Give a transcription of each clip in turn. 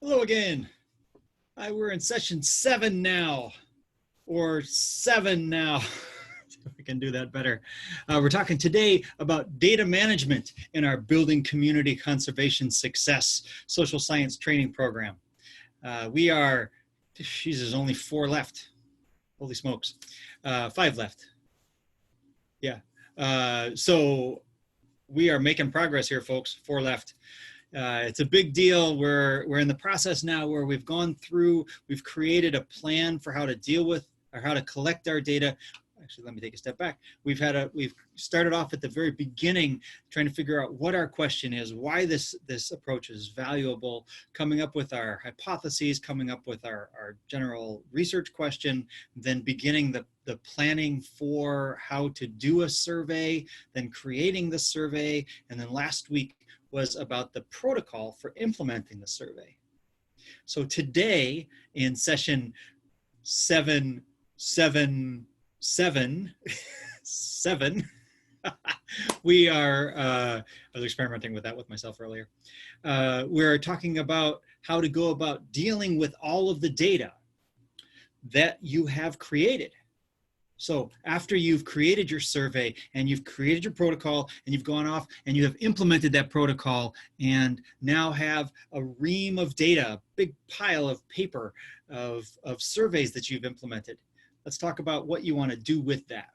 Hello again. We're in session 7 now, or 7 now. If we can do that better. We're talking today about data management in our Building Community Conservation Success Social Science Training Program. There's only 4 left. Holy smokes. 5 left. Yeah. So we are making progress here, folks. 4 left. It's a big deal. We're in the process now where we've created a plan for how to deal with or how to collect our data. Actually, let me take a step back. We've started off at the very beginning trying to figure out what our question is, why this approach is valuable, coming up with our hypotheses, coming up with our general research question, then beginning the planning for how to do a survey, then creating the survey, and then last week was about the protocol for implementing the survey. So today in session 7, we are, I was experimenting with that with myself earlier. We're talking about how to go about dealing with all of the data that you have created. So after you've created your survey and you've created your protocol and you've gone off and you have implemented that protocol and now have a ream of data, a big pile of paper of surveys that you've implemented, let's talk about what you want to do with that.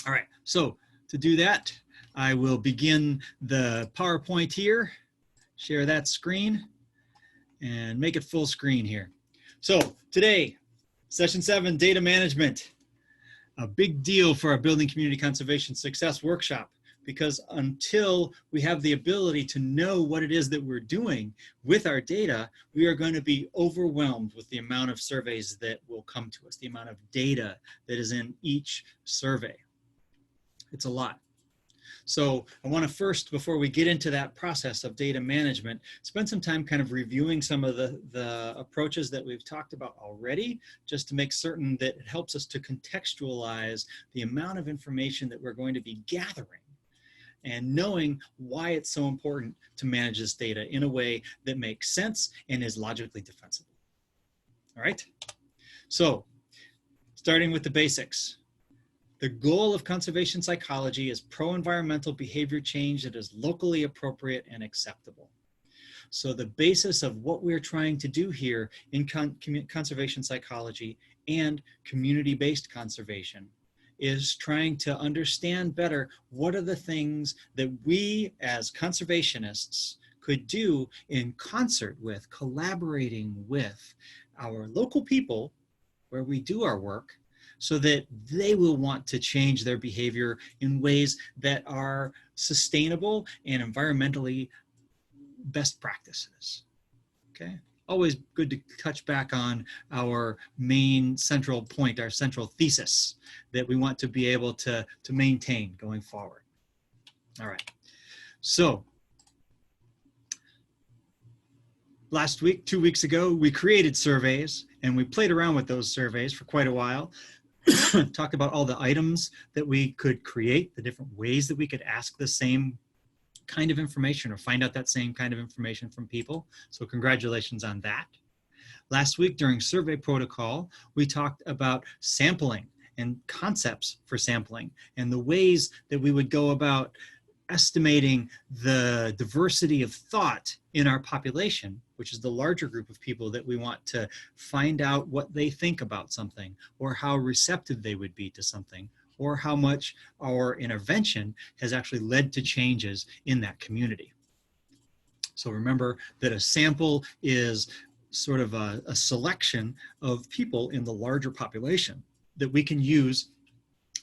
All right, so to do that, I will begin the PowerPoint here, share that screen, and make it full screen here. So today, session 7, data management. A big deal for our Building Community Conservation Success workshop, because until we have the ability to know what it is that we're doing with our data, we are going to be overwhelmed with the amount of surveys that will come to us, the amount of data that is in each survey. It's a lot. So I want to first, before we get into that process of data management, spend some time kind of reviewing some of the approaches that we've talked about already, just to make certain that it helps us to contextualize the amount of information that we're going to be gathering and knowing why it's so important to manage this data in a way that makes sense and is logically defensible. All right? So starting with the basics. The goal of conservation psychology is pro-environmental behavior change that is locally appropriate and acceptable. So the basis of what we're trying to do here in conservation psychology and community-based conservation is trying to understand better what are the things that we as conservationists could do in concert with, collaborating with our local people where we do our work, so that they will want to change their behavior in ways that are sustainable and environmentally best practices. Okay? Always good to touch back on our main central point, our central thesis that we want to be able to maintain going forward. All right. So last week, 2 weeks ago, we created surveys and we played around with those surveys for quite a while. Talked about all the items that we could create, the different ways that we could ask the same kind of information or find out that same kind of information from people. So congratulations on that. Last week during survey protocol, we talked about sampling and concepts for sampling and the ways that we would go about estimating the diversity of thought in our population, which is the larger group of people that we want to find out what they think about something, or how receptive they would be to something, or how much our intervention has actually led to changes in that community. So remember that a sample is sort of a selection of people in the larger population that we can use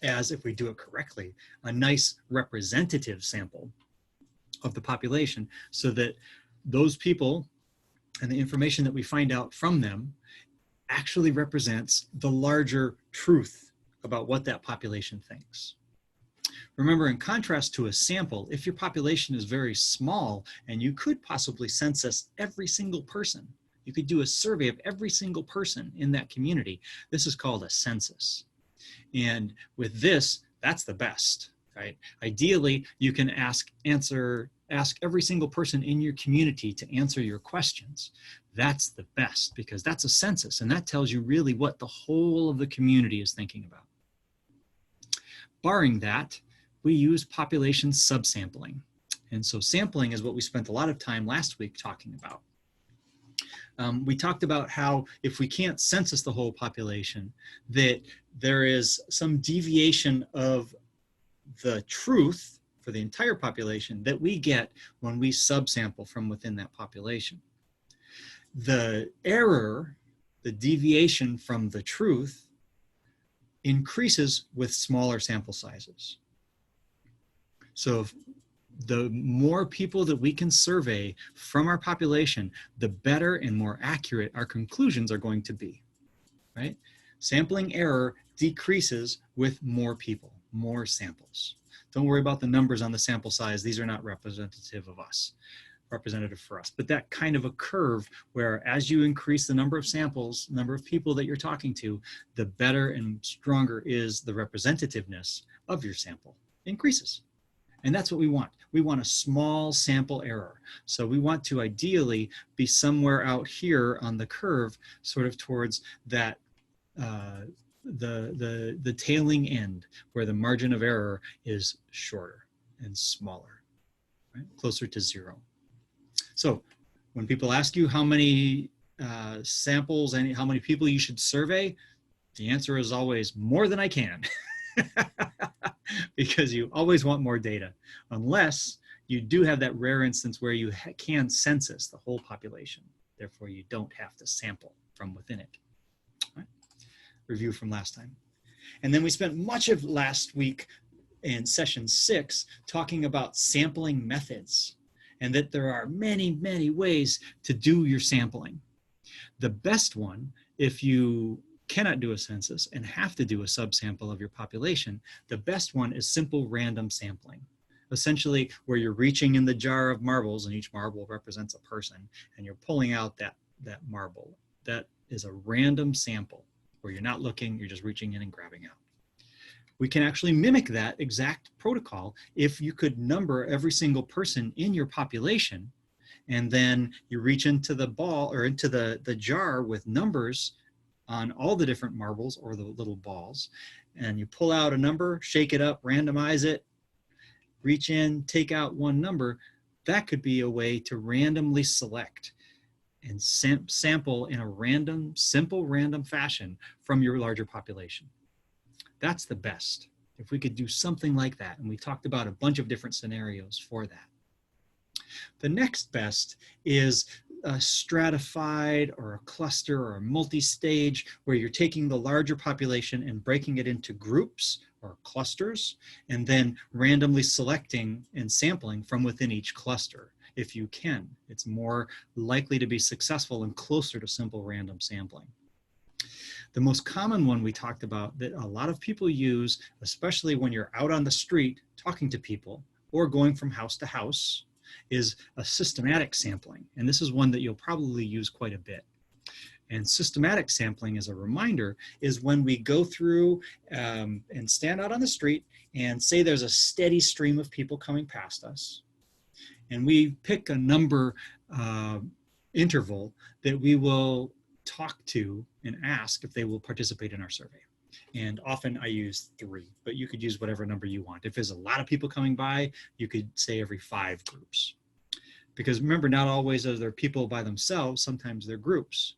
as, if we do it correctly, a nice representative sample of the population, so that those people and the information that we find out from them actually represents the larger truth about what that population thinks. Remember, in contrast to a sample, if your population is very small and you could possibly census every single person, you could do a survey of every single person in that community. This is called a census. And with this, that's the best, right? Ideally, you can answer ask every single person in your community to answer your questions. That's the best, because that's a census, and that tells you really what the whole of the community is thinking about. Barring that, we use population subsampling. And so sampling is what we spent a lot of time last week talking about. We talked about how if we can't census the whole population, that there is some deviation of the truth for the entire population that we get when we subsample from within that population. The error, the deviation from the truth, increases with smaller sample sizes. So if the more people that we can survey from our population, the better and more accurate our conclusions are going to be, right? Sampling error decreases with more people, more samples. Don't worry about the numbers on the sample size. These are not representative of us, representative for us. But that kind of a curve where as you increase the number of samples, number of people that you're talking to, the better and stronger is the representativeness of your sample. It increases. And that's what we want. We want a small sample error. So we want to ideally be somewhere out here on the curve, sort of towards that the tailing end, where the margin of error is shorter and smaller, right? Closer to zero. So when people ask you how many samples and how many people you should survey, the answer is always more than I can. Because you always want more data, unless you do have that rare instance where you can census the whole population. Therefore, you don't have to sample from within it. Right? Review from last time. And then we spent much of last week in session 6 talking about sampling methods, and that there are many, many ways to do your sampling. The best one, if you cannot do a census and have to do a subsample of your population, the best one is simple random sampling. Essentially, where you're reaching in the jar of marbles, and each marble represents a person, and you're pulling out that marble. That is a random sample where you're not looking, you're just reaching in and grabbing out. We can actually mimic that exact protocol if you could number every single person in your population, and then you reach into the ball or into the jar with numbers on all the different marbles or the little balls, and you pull out a number, shake it up, randomize it, reach in, take out one number. That could be a way to randomly select and sample in a random, simple random fashion from your larger population. That's the best. If we could do something like that, and we talked about a bunch of different scenarios for that. The next best is a stratified or a cluster or a multi-stage, where you're taking the larger population and breaking it into groups or clusters, and then randomly selecting and sampling from within each cluster. If you can, it's more likely to be successful and closer to simple random sampling. The most common one we talked about that a lot of people use, especially when you're out on the street talking to people or going from house to house, is a systematic sampling. And this is one that you'll probably use quite a bit. And systematic sampling, as a reminder, is when we go through and stand out on the street and say there's a steady stream of people coming past us. And we pick a number interval that we will talk to and ask if they will participate in our survey. And often I use 3, but you could use whatever number you want. If there's a lot of people coming by, you could say every 5 groups. Because remember, not always are there people by themselves, sometimes they're groups.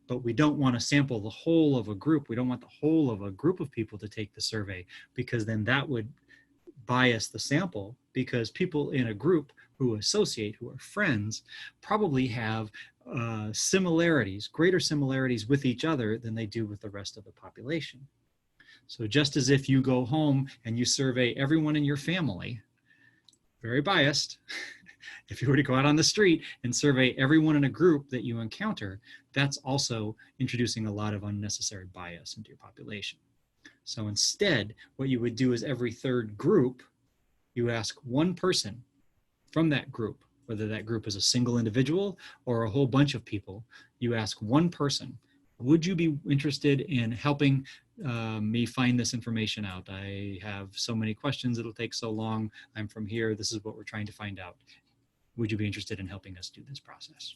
But we don't want to sample the whole of a group. We don't want the whole of a group of people to take the survey, because then that would bias the sample, because people in a group who associate, who are friends, probably have similarities, greater similarities with each other than they do with the rest of the population. So just as if you go home and you survey everyone in your family, very biased, if you were to go out on the street and survey everyone in a group that you encounter, that's also introducing a lot of unnecessary bias into your population. So instead, what you would do is every 3rd group, you ask one person from that group, whether that group is a single individual or a whole bunch of people, you ask one person, would you be interested in helping me find this information out? I have so many questions, it'll take so long. I'm from here, this is what we're trying to find out. would you be interested in helping us do this process?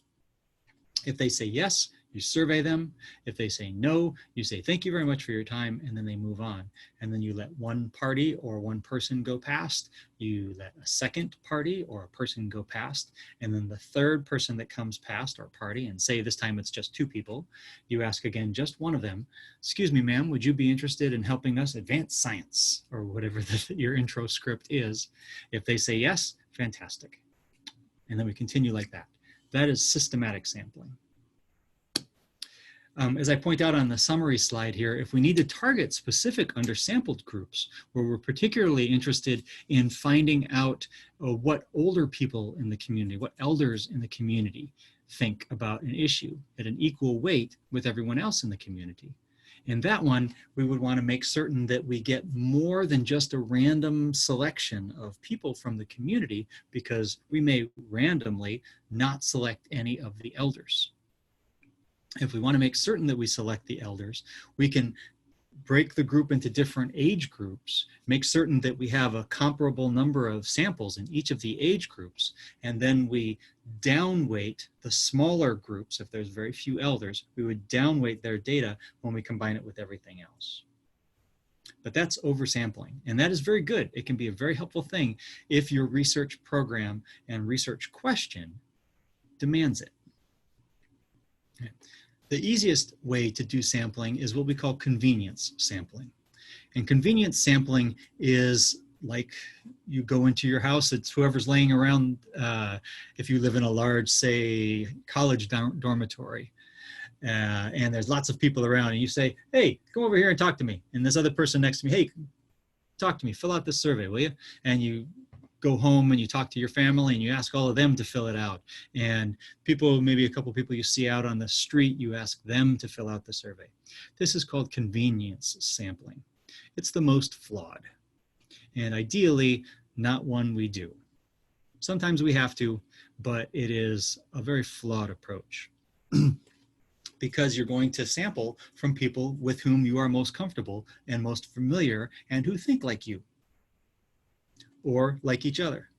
If they say yes, you survey them. If they say no, you say, thank you very much for your time, and then they move on. And then you let one party or one person go past. You let a second party or a person go past. And then the third person that comes past or party, and say this time it's just 2 people, you ask again just one of them, excuse me, ma'am, would you be interested in helping us advance science, or whatever your intro script is? If they say yes, fantastic. And then we continue like that. That is systematic sampling. As I point out on the summary slide here, if we need to target specific undersampled groups where we're particularly interested in finding out what older people in the community, what elders in the community think about an issue at an equal weight with everyone else in the community. In that one, we would want to make certain that we get more than just a random selection of people from the community, because we may randomly not select any of the elders. If we want to make certain that we select the elders, we can break the group into different age groups, make certain that we have a comparable number of samples in each of the age groups, and then we downweight the smaller groups. If there's very few elders, we would downweight their data when we combine it with everything else. But that's oversampling, and that is very good. It can be a very helpful thing if your research program and research question demands it. Okay. The easiest way to do sampling is what we call convenience sampling. And convenience sampling is like you go into your house, it's whoever's laying around, if you live in a large, say, college dormitory, and there's lots of people around, and you say, hey, come over here and talk to me. And this other person next to me, hey, talk to me, fill out this survey, will you? And you go home and you talk to your family and you ask all of them to fill it out. And people, maybe a couple people you see out on the street, you ask them to fill out the survey. This is called convenience sampling. It's the most flawed, and ideally not one we do. Sometimes we have to, but it is a very flawed approach because you're going to sample from people with whom you are most comfortable and most familiar and who think like you or like each other.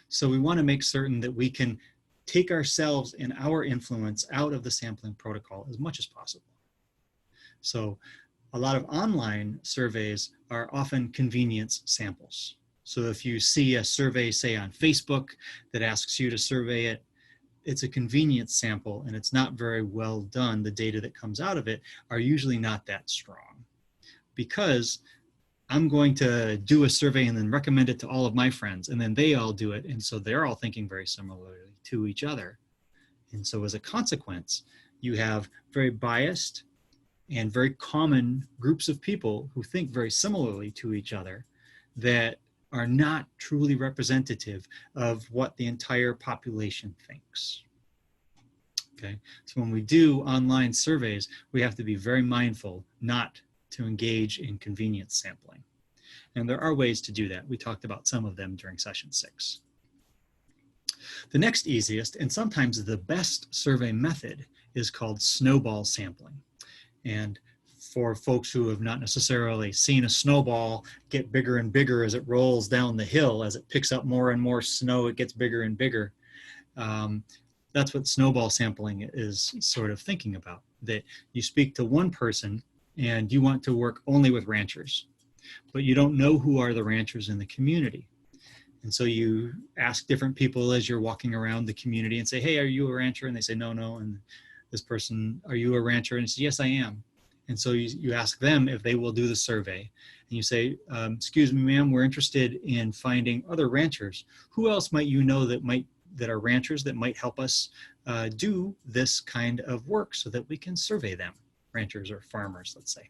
So we want to make certain that we can take ourselves and our influence out of the sampling protocol as much as possible. So a lot of online surveys are often convenience samples. So if you see a survey, say on Facebook, that asks you to survey it, it's a convenience sample and it's not very well done. The data that comes out of it are usually not that strong, because I'm going to do a survey and then recommend it to all of my friends, and then they all do it. And so they're all thinking very similarly to each other. And so as a consequence, you have very biased and very common groups of people who think very similarly to each other that are not truly representative of what the entire population thinks. Okay, so when we do online surveys, we have to be very mindful not to engage in convenience sampling. And there are ways to do that. We talked about some of them during session 6. The next easiest, and sometimes the best survey method, is called snowball sampling. And for folks who have not necessarily seen a snowball get bigger and bigger as it rolls down the hill, as it picks up more and more snow, it gets bigger and bigger. That's what snowball sampling is sort of thinking about, that you speak to one person and you want to work only with ranchers, but you don't know who are the ranchers in the community. And so you ask different people as you're walking around the community and say, hey, are you a rancher? And they say, no, no. And this person, are you a rancher? And they say, yes, I am. And so you ask them if they will do the survey. And you say, excuse me, ma'am, we're interested in finding other ranchers. Who else might you know that are ranchers that might help us do this kind of work so that we can survey them? Ranchers or farmers, let's say.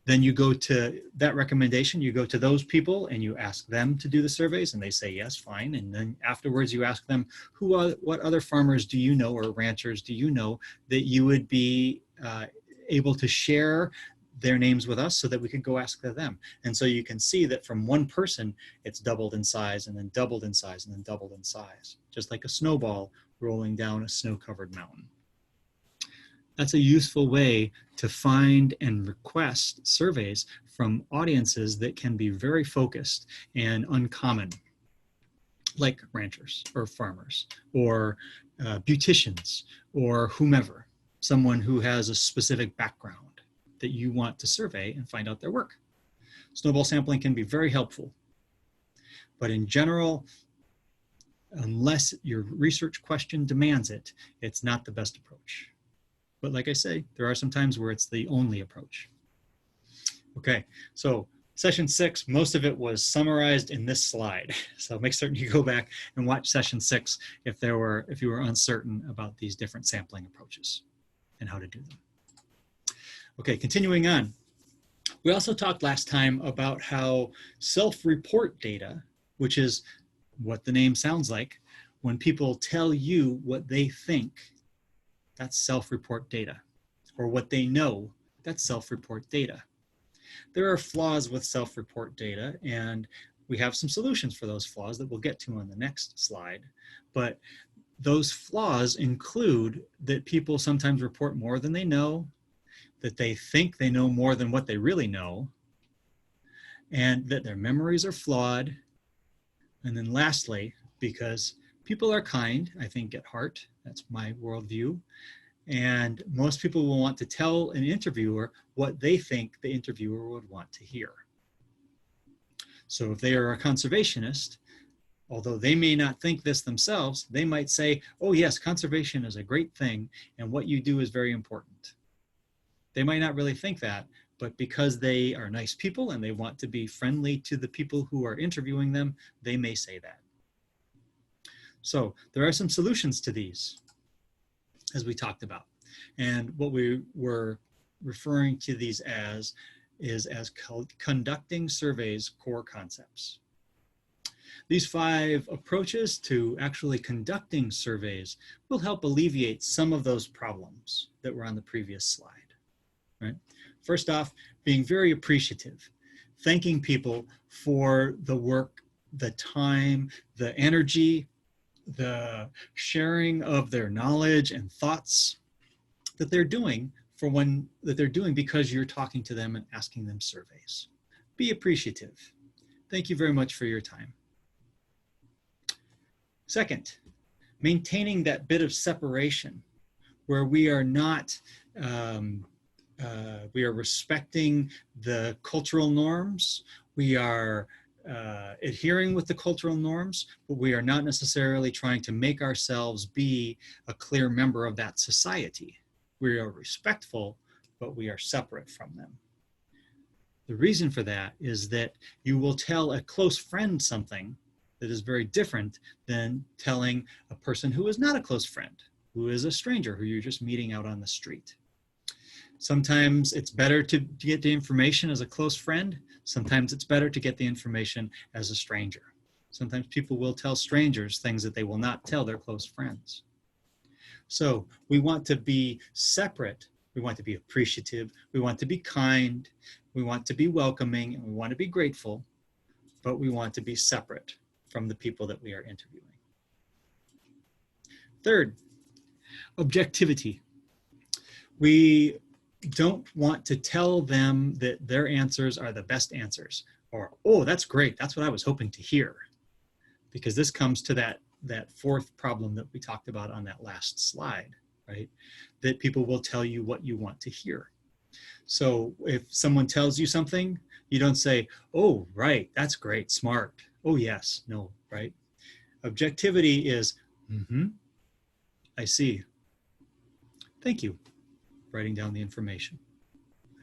Then you go to that recommendation, you go to those people and you ask them to do the surveys, and they say, yes, fine. And then afterwards you ask them, what other farmers do you know or ranchers do you know that you would be able to share their names with us so that we could go ask them? And so you can see that from one person, it's doubled in size and then doubled in size and then doubled in size, just like a snowball rolling down a snow-covered mountain. That's a useful way to find and request surveys from audiences that can be very focused and uncommon. like ranchers or farmers or beauticians or whomever, someone who has a specific background that you want to survey and find out their work. Snowball sampling can be very helpful, but in general, unless your research question demands it, it's not the best approach. But like I say, there are some times where it's the only approach. Okay, so session 6, most of it was summarized in this slide. So make certain you go back and watch session 6 if you were uncertain about these different sampling approaches and how to do them. Okay, continuing on. We also talked last time about how self-report data, which is what the name sounds like, when people tell you what they think, that's self-report data, or what they know, that's self-report data. There are flaws with self-report data, and we have some solutions for those flaws that we'll get to on the next slide. But those flaws include that people sometimes report more than they know, that they think they know more than what they really know, and that their memories are flawed. And then lastly, because people are kind, I think, at heart, that's my worldview, and most people will want to tell an interviewer what they think the interviewer would want to hear. So if they are a conservationist, although they may not think this themselves, they might say, oh yes, conservation is a great thing, and what you do is very important. They might not really think that, but because they are nice people and they want to be friendly to the people who are interviewing them, they may say that. So there are some solutions to these, as we talked about. And what we were referring to these as is as conducting surveys core concepts. These 5 approaches to actually conducting surveys will help alleviate some of those problems that were on the previous slide. Right? First off, being very appreciative, thanking people for the work, the time, the energy, the sharing of their knowledge and thoughts that they're doing because you're talking to them and asking them surveys. Be appreciative. Thank you very much for your time. Second, maintaining that bit of separation where we are not we are respecting the cultural norms. We are adhering with the cultural norms, but we are not necessarily trying to make ourselves be a clear member of that society. We are respectful, but we are separate from them. The reason for that is that you will tell a close friend something that is very different than telling a person who is not a close friend, who is a stranger, who you're just meeting out on the street. Sometimes it's better to get the information as a close friend. Sometimes it's better to get the information as a stranger. Sometimes people will tell strangers things that they will not tell their close friends. So we want to be separate. We want to be appreciative. We want to be kind. We want to be welcoming, and we want to be grateful, but we want to be separate from the people that we are interviewing. Third, objectivity. We don't want to tell them that their answers are the best answers, or, oh, that's great, that's what I was hoping to hear. Because this comes to that 4th problem that we talked about on that last slide, right? That people will tell you what you want to hear. So if someone tells you something, you don't say, oh, right, that's great, smart. Oh, yes, no, right? Objectivity is, I see. Thank you. Writing down the information.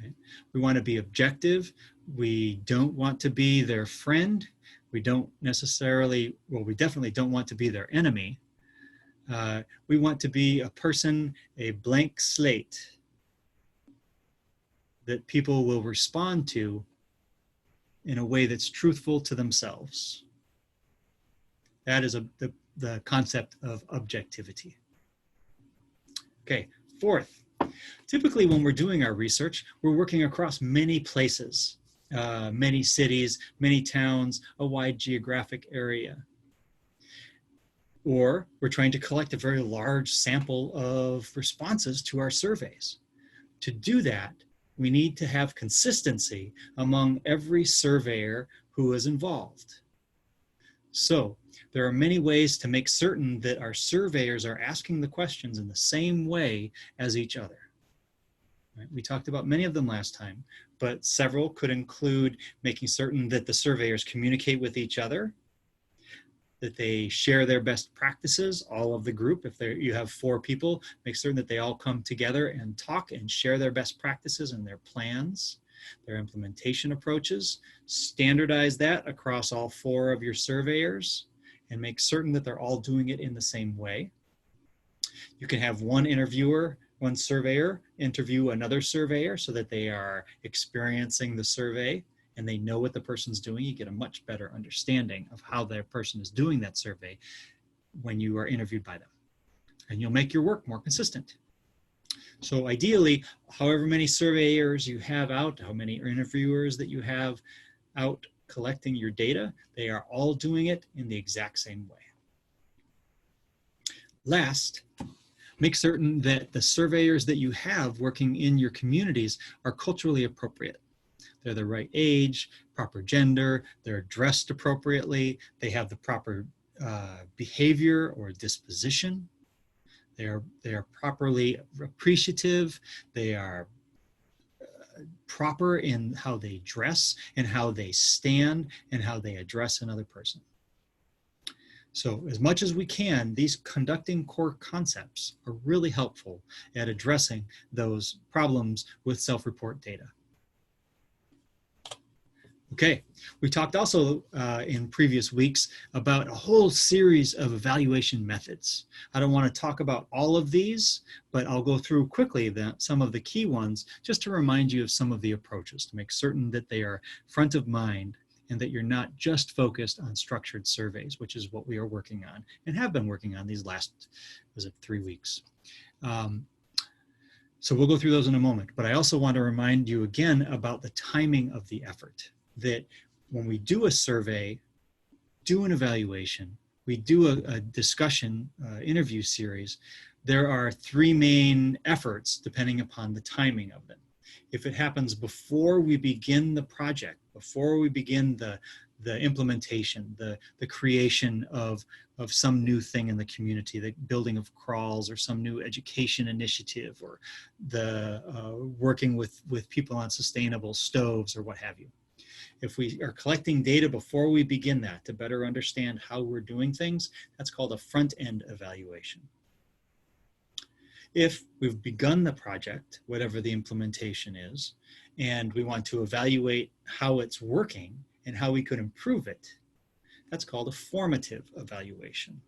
Right? We want to be objective. We don't want to be their friend. We don't necessarily, well, we definitely don't want to be their enemy. We want to be a person, a blank slate that people will respond to in a way that's truthful to themselves. That is the concept of objectivity. Okay, 4th. Typically, when we're doing our research, we're working across many places, many cities, many towns, a wide geographic area. Or we're trying to collect a very large sample of responses to our surveys. To do that, we need to have consistency among every surveyor who is involved. So There are many ways to make certain that our surveyors are asking the questions in the same way as each other. Right? We talked about many of them last time, but several could include making certain that the surveyors communicate with each other, that they share their best practices, all of the group. If you have 4 people, make certain that they all come together and talk and share their best practices and their plans, their implementation approaches. Standardize that across all 4 of your surveyors and make certain that they're all doing it in the same way. You can have one surveyor interview another surveyor so that they are experiencing the survey and they know what the person's doing. You get a much better understanding of how that person is doing that survey when you are interviewed by them. And you'll make your work more consistent. So ideally, however many surveyors you have out, how many interviewers that you have out collecting your data, they are all doing it in the exact same way. Last, make certain that the surveyors that you have working in your communities are culturally appropriate. They're the right age, proper gender, they're dressed appropriately, they have the proper behavior or disposition, they are properly appreciative, they are proper in how they dress and how they stand and how they address another person. So as much as we can, these conducting core concepts are really helpful at addressing those problems with self-report data. Okay, we talked also in previous weeks about a whole series of evaluation methods. I don't want to talk about all of these, but I'll go through quickly some of the key ones just to remind you of some of the approaches to make certain that they are front of mind and that you're not just focused on structured surveys, which is what we are working on and have been working on these last, 3 weeks. So we'll go through those in a moment, but I also want to remind you again about the timing of the effort, that when we do a survey, do an evaluation, we do a discussion interview series, there are 3 main efforts depending upon the timing of them. If it happens before we begin the project, before we begin the implementation, the creation of some new thing in the community, the building of crawls or some new education initiative, or the working with people on sustainable stoves or what have you. If we are collecting data before we begin that to better understand how we're doing things, that's called a front-end evaluation. If we've begun the project, whatever the implementation is, and we want to evaluate how it's working and how we could improve it, that's called a formative evaluation.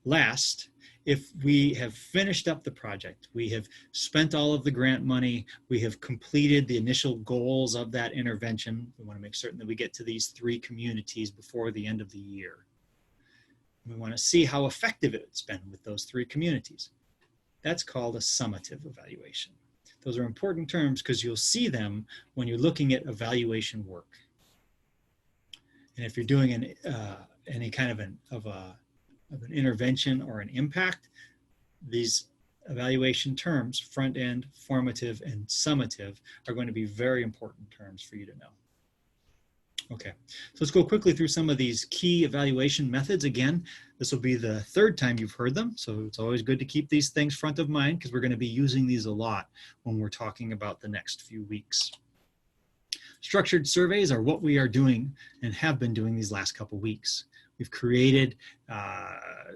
Last, if we have finished up the project, we have spent all of the grant money, we have completed the initial goals of that intervention, we want to make certain that we get to these 3 communities before the end of the year. We want to see how effective it's been with those 3 communities. That's called a summative evaluation. Those are important terms because you'll see them when you're looking at evaluation work. And if you're doing any kind of an intervention or an impact, these evaluation terms, front end, formative, and summative, are going to be very important terms for you to know. Okay, so let's go quickly through some of these key evaluation methods. Again, this will be the 3rd time you've heard them, so it's always good to keep these things front of mind because we're going to be using these a lot when we're talking about the next few weeks. Structured surveys are what we are doing and have been doing these last couple weeks. We've created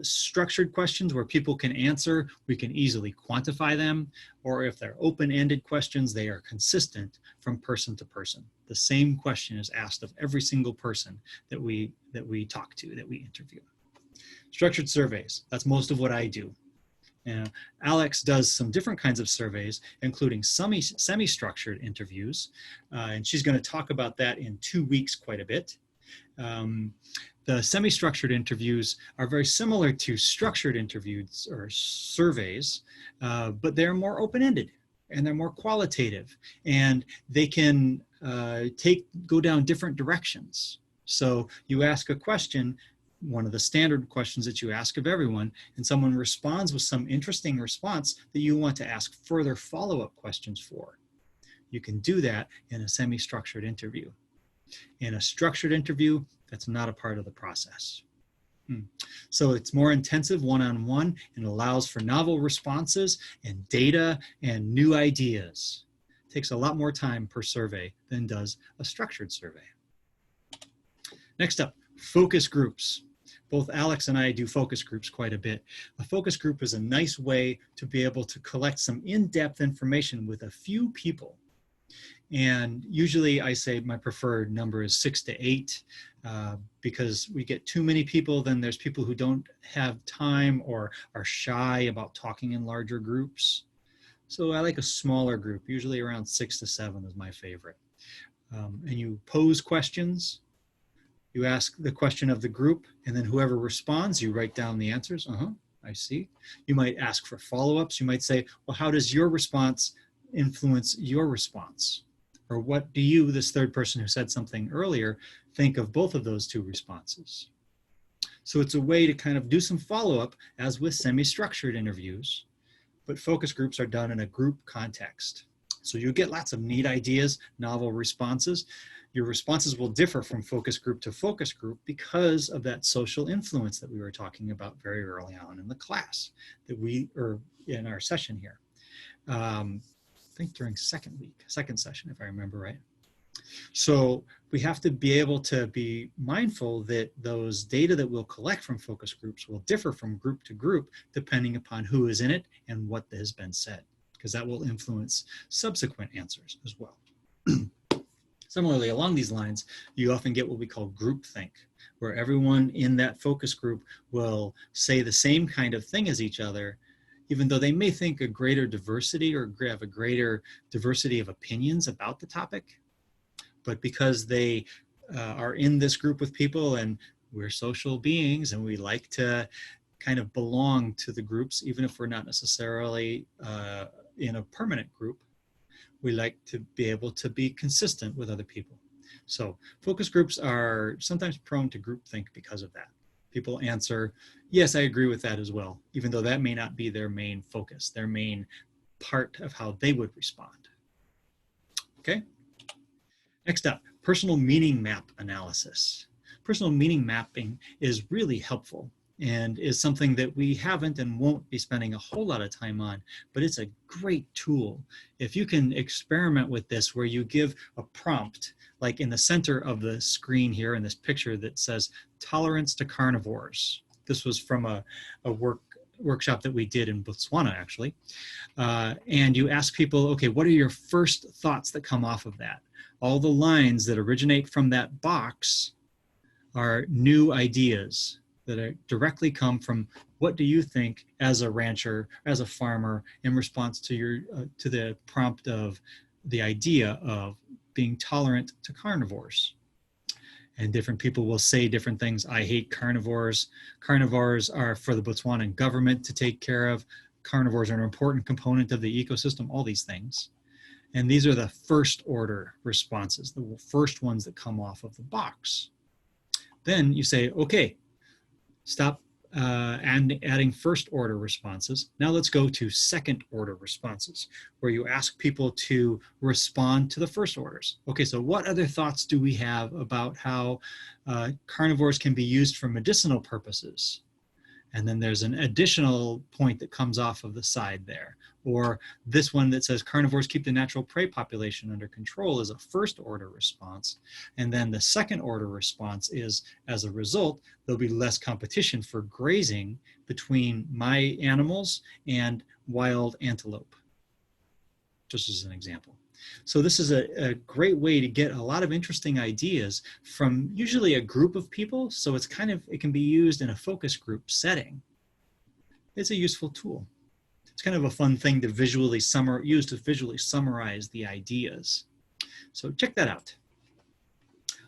structured questions where people can answer. We can easily quantify them, or if they're open-ended questions, they are consistent from person to person. The same question is asked of every single person that we talk to, that we interview. Structured surveys, that's most of what I do. Alex does some different kinds of surveys, including semi-structured interviews, and she's going to talk about that in 2 weeks quite a bit. The semi-structured interviews are very similar to structured interviews or surveys, but they're more open-ended and they're more qualitative, and they can go down different directions. So you ask a question, one of the standard questions that you ask of everyone, and someone responds with some interesting response that you want to ask further follow-up questions for. You can do that in a semi-structured interview. In a structured interview, that's not a part of the process. So it's more intensive one-on-one and allows for novel responses and data and new ideas. It takes a lot more time per survey than does a structured survey. Next up, focus groups. Both Alex and I do focus groups quite a bit. A focus group is a nice way to be able to collect some in-depth information with a few people. And usually I say my preferred number is 6 to 8 because we get too many people, then there's people who don't have time or are shy about talking in larger groups. So I like a smaller group, usually around 6 to 7 is my favorite. And you pose questions. You ask the question of the group, and then whoever responds, you write down the answers. I see. You might ask for follow-ups. You might say, well, how does your response influence your response? Or what do you, this third person who said something earlier, think of both of those two responses? So it's a way to kind of do some follow-up, as with semi-structured interviews, but focus groups are done in a group context. So you get lots of neat ideas, novel responses. Your responses will differ from focus group to focus group because of that social influence that we were talking about very early on in the class, or in our session here. I think during second session, if I remember right. So we have to be able to be mindful that those data that we'll collect from focus groups will differ from group to group depending upon who is in it and what has been said, because that will influence subsequent answers as well. Similarly, along these lines, you often get what we call groupthink, where everyone in that focus group will say the same kind of thing as each other, even though they may think a greater diversity or have a greater diversity of opinions about the topic. But because they are in this group with people, and we're social beings and we like to kind of belong to the groups, even if we're not necessarily in a permanent group, we like to be able to be consistent with other people. So focus groups are sometimes prone to groupthink because of that. People answer, yes, I agree with that as well, even though that may not be their main focus, their main part of how they would respond. Okay. Next up, personal meaning map analysis. Personal meaning mapping is really helpful and is something that we haven't and won't be spending a whole lot of time on, but it's a great tool. If you can experiment with this, where you give a prompt, like in the center of the screen here in this picture that says tolerance to carnivores. This was from a workshop that we did in Botswana, actually. And you ask people, okay, what are your first thoughts that come off of that? All the lines that originate from that box are new ideas that directly come from what do you think as a rancher, as a farmer, in response to your to the prompt of the idea of being tolerant to carnivores. And different people will say different things. I hate carnivores. Carnivores are for the Botswanan government to take care of. Carnivores are an important component of the ecosystem, all these things. And these are the first order responses, the first ones that come off of the box. Then you say, okay, stop adding first order responses. Now let's go to second order responses, where you ask people to respond to the first orders. Okay, so what other thoughts do we have about how carnivores can be used for medicinal purposes? And then there's an additional point that comes off of the side there. Or this one that says carnivores keep the natural prey population under control is a first order response. And then the second order response is, as a result, there'll be less competition for grazing between my animals and wild antelope, just as an example. So this is a great way to get a lot of interesting ideas from usually a group of people. So it's it can be used in a focus group setting. It's a useful tool. It's kind of a fun thing to use to visually summarize the ideas. So check that out.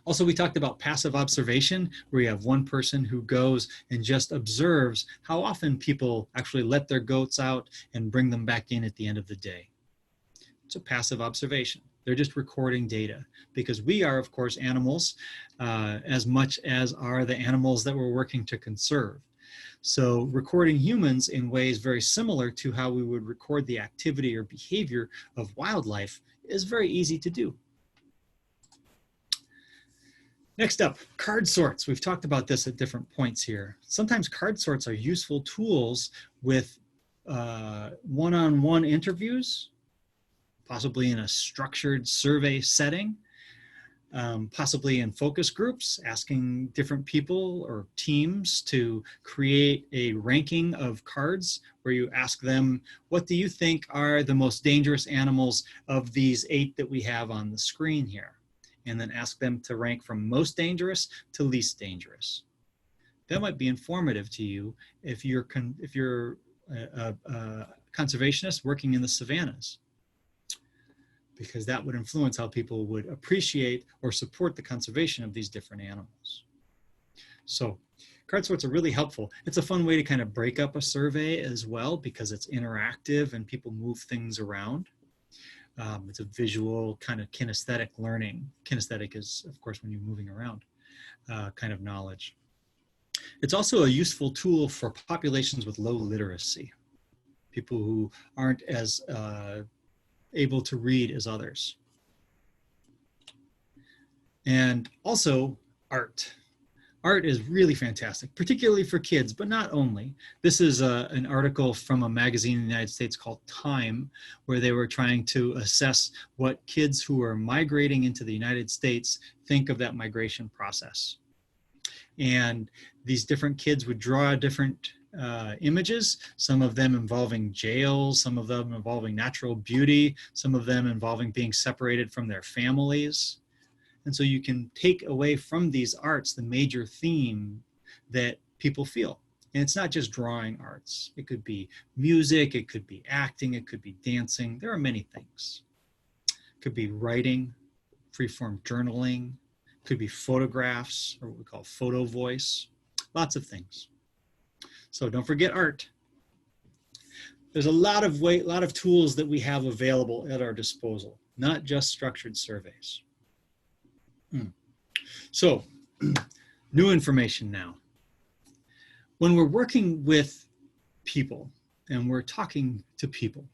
Also, we talked about passive observation, where you have one person who goes and just observes how often people actually let their goats out and bring them back in at the end of the day. It's a passive observation. They're just recording data, because we are, of course, animals as much as are the animals that we're working to conserve. So recording humans in ways very similar to how we would record the activity or behavior of wildlife is very easy to do. Next up, card sorts. We've talked about this at different points here. Sometimes card sorts are useful tools with one-on-one interviews, possibly in a structured survey setting, possibly in focus groups, asking different people or teams to create a ranking of cards where you ask them, what do you think are the most dangerous animals of these 8 that we have on the screen here? And then ask them to rank from most dangerous to least dangerous. That might be informative to you if you're a conservationist working in the savannas, because that would influence how people would appreciate or support the conservation of these different animals. So card sorts are really helpful. It's a fun way to kind of break up a survey as well, because it's interactive and people move things around. It's a visual kind of kinesthetic learning. Kinesthetic is, of course, when you're moving around, kind of knowledge. It's also a useful tool for populations with low literacy, people who aren't as able to read as others. And also art. Art is really fantastic, particularly for kids, but not only. This is an article from a magazine in the United States called Time, where they were trying to assess what kids who are migrating into the United States think of that migration process. And these different kids would draw different images, some of them involving jails, some of them involving natural beauty, some of them involving being separated from their families. And so you can take away from these arts the major theme that people feel. And it's not just drawing arts. It could be music, it could be acting, it could be dancing. There are many things. It could be writing, freeform journaling, it could be photographs, or what we call photo voice, lots of things. So don't forget art. There's a lot of tools that we have available at our disposal, not just structured surveys. So, new information now. When we're working with people and we're talking to people,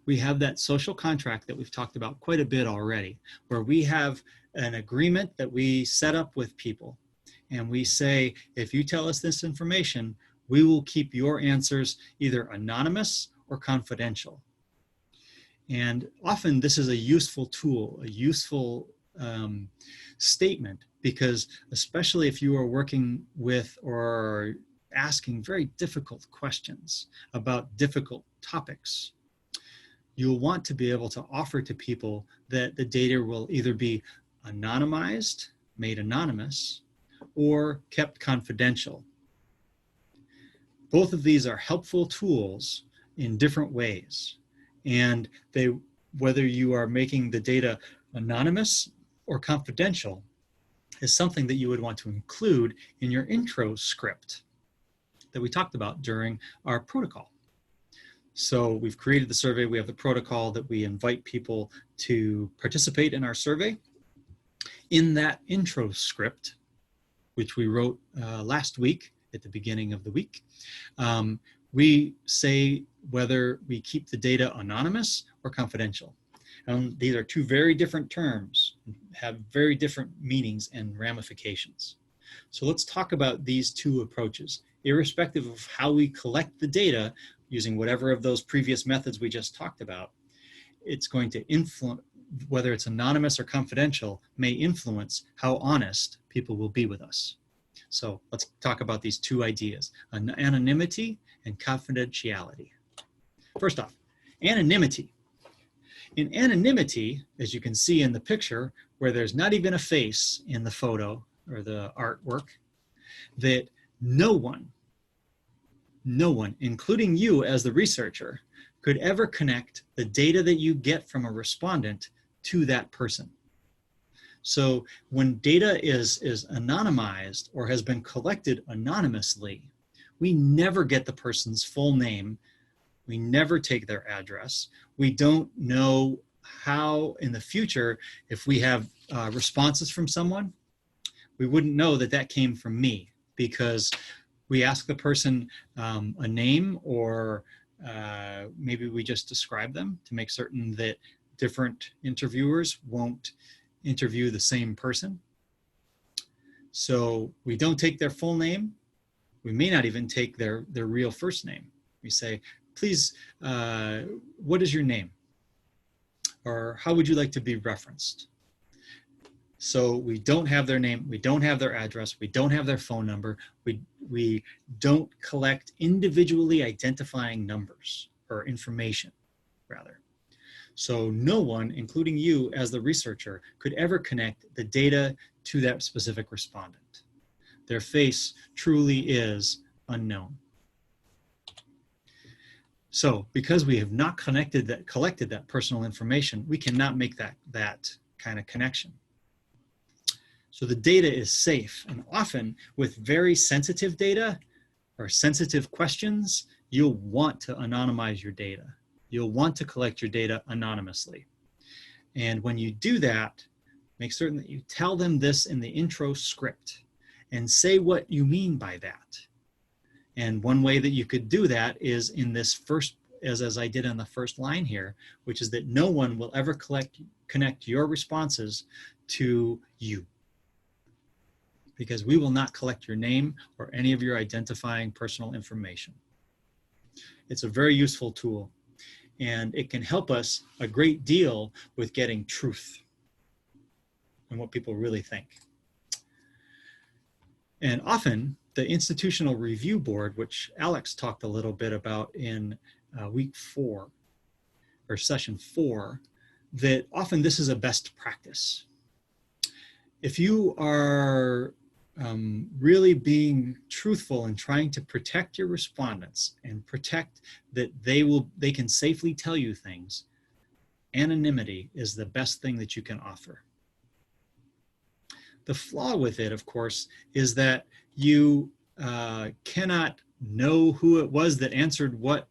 we have that social contract that we've talked about quite a bit already, where we have an agreement that we set up with people. And we say, if you tell us this information, we will keep your answers either anonymous or confidential. And often this is a useful tool, a useful statement, because especially if you are working with or asking very difficult questions about difficult topics, you'll want to be able to offer to people that the data will either be anonymized, made anonymous, or kept confidential. Both of these are helpful tools in different ways. And whether you are making the data anonymous or confidential is something that you would want to include in your intro script that we talked about during our protocol. So we've created the survey, we have the protocol that we invite people to participate in our survey. In that intro script, which we wrote last week at the beginning of the week, we say whether we keep the data anonymous or confidential. These are two very different terms, have very different meanings and ramifications. So let's talk about these two approaches. Irrespective of how we collect the data, using whatever of those previous methods we just talked about, it's going to influence, whether it's anonymous or confidential, may influence how honest people will be with us. So let's talk about these two ideas, anonymity and confidentiality. First off, anonymity. In anonymity, as you can see in the picture, where there's not even a face in the photo or the artwork, that no one, including you as the researcher, could ever connect the data that you get from a respondent to that person. So when data is anonymized or has been collected anonymously, we never get the person's full name. We never take their address. We don't know how in the future, if we have responses from someone, we wouldn't know that that came from me, because we ask the person a name, or maybe we just describe them to make certain that different interviewers won't interview the same person. So we don't take their full name. We may not even take their real first name. We say, please, what is your name? Or how would you like to be referenced? So we don't have their name, we don't have their address, we don't have their phone number, we don't collect individually identifying numbers or information, rather. So no one, including you as the researcher, could ever connect the data to that specific respondent. Their face truly is unknown. So because we have not collected that personal information, we cannot make that kind of connection. So the data is safe, and often with very sensitive data or sensitive questions, you'll want to anonymize your data. You'll want to collect your data anonymously. And when you do that, make certain that you tell them this in the intro script and say what you mean by that. And one way that you could do that is in this first, as I did on the first line here, which is that no one will ever connect your responses to you, because we will not collect your name or any of your identifying personal information. It's a very useful tool, and it can help us a great deal with getting truth and what people really think. And often the Institutional Review Board, which Alex talked a little bit about in week 4 or session 4, that often this is a best practice. If you are really being truthful and trying to protect your respondents and protect that they can safely tell you things, anonymity is the best thing that you can offer. The flaw with it, of course, is that you cannot know who it was that answered what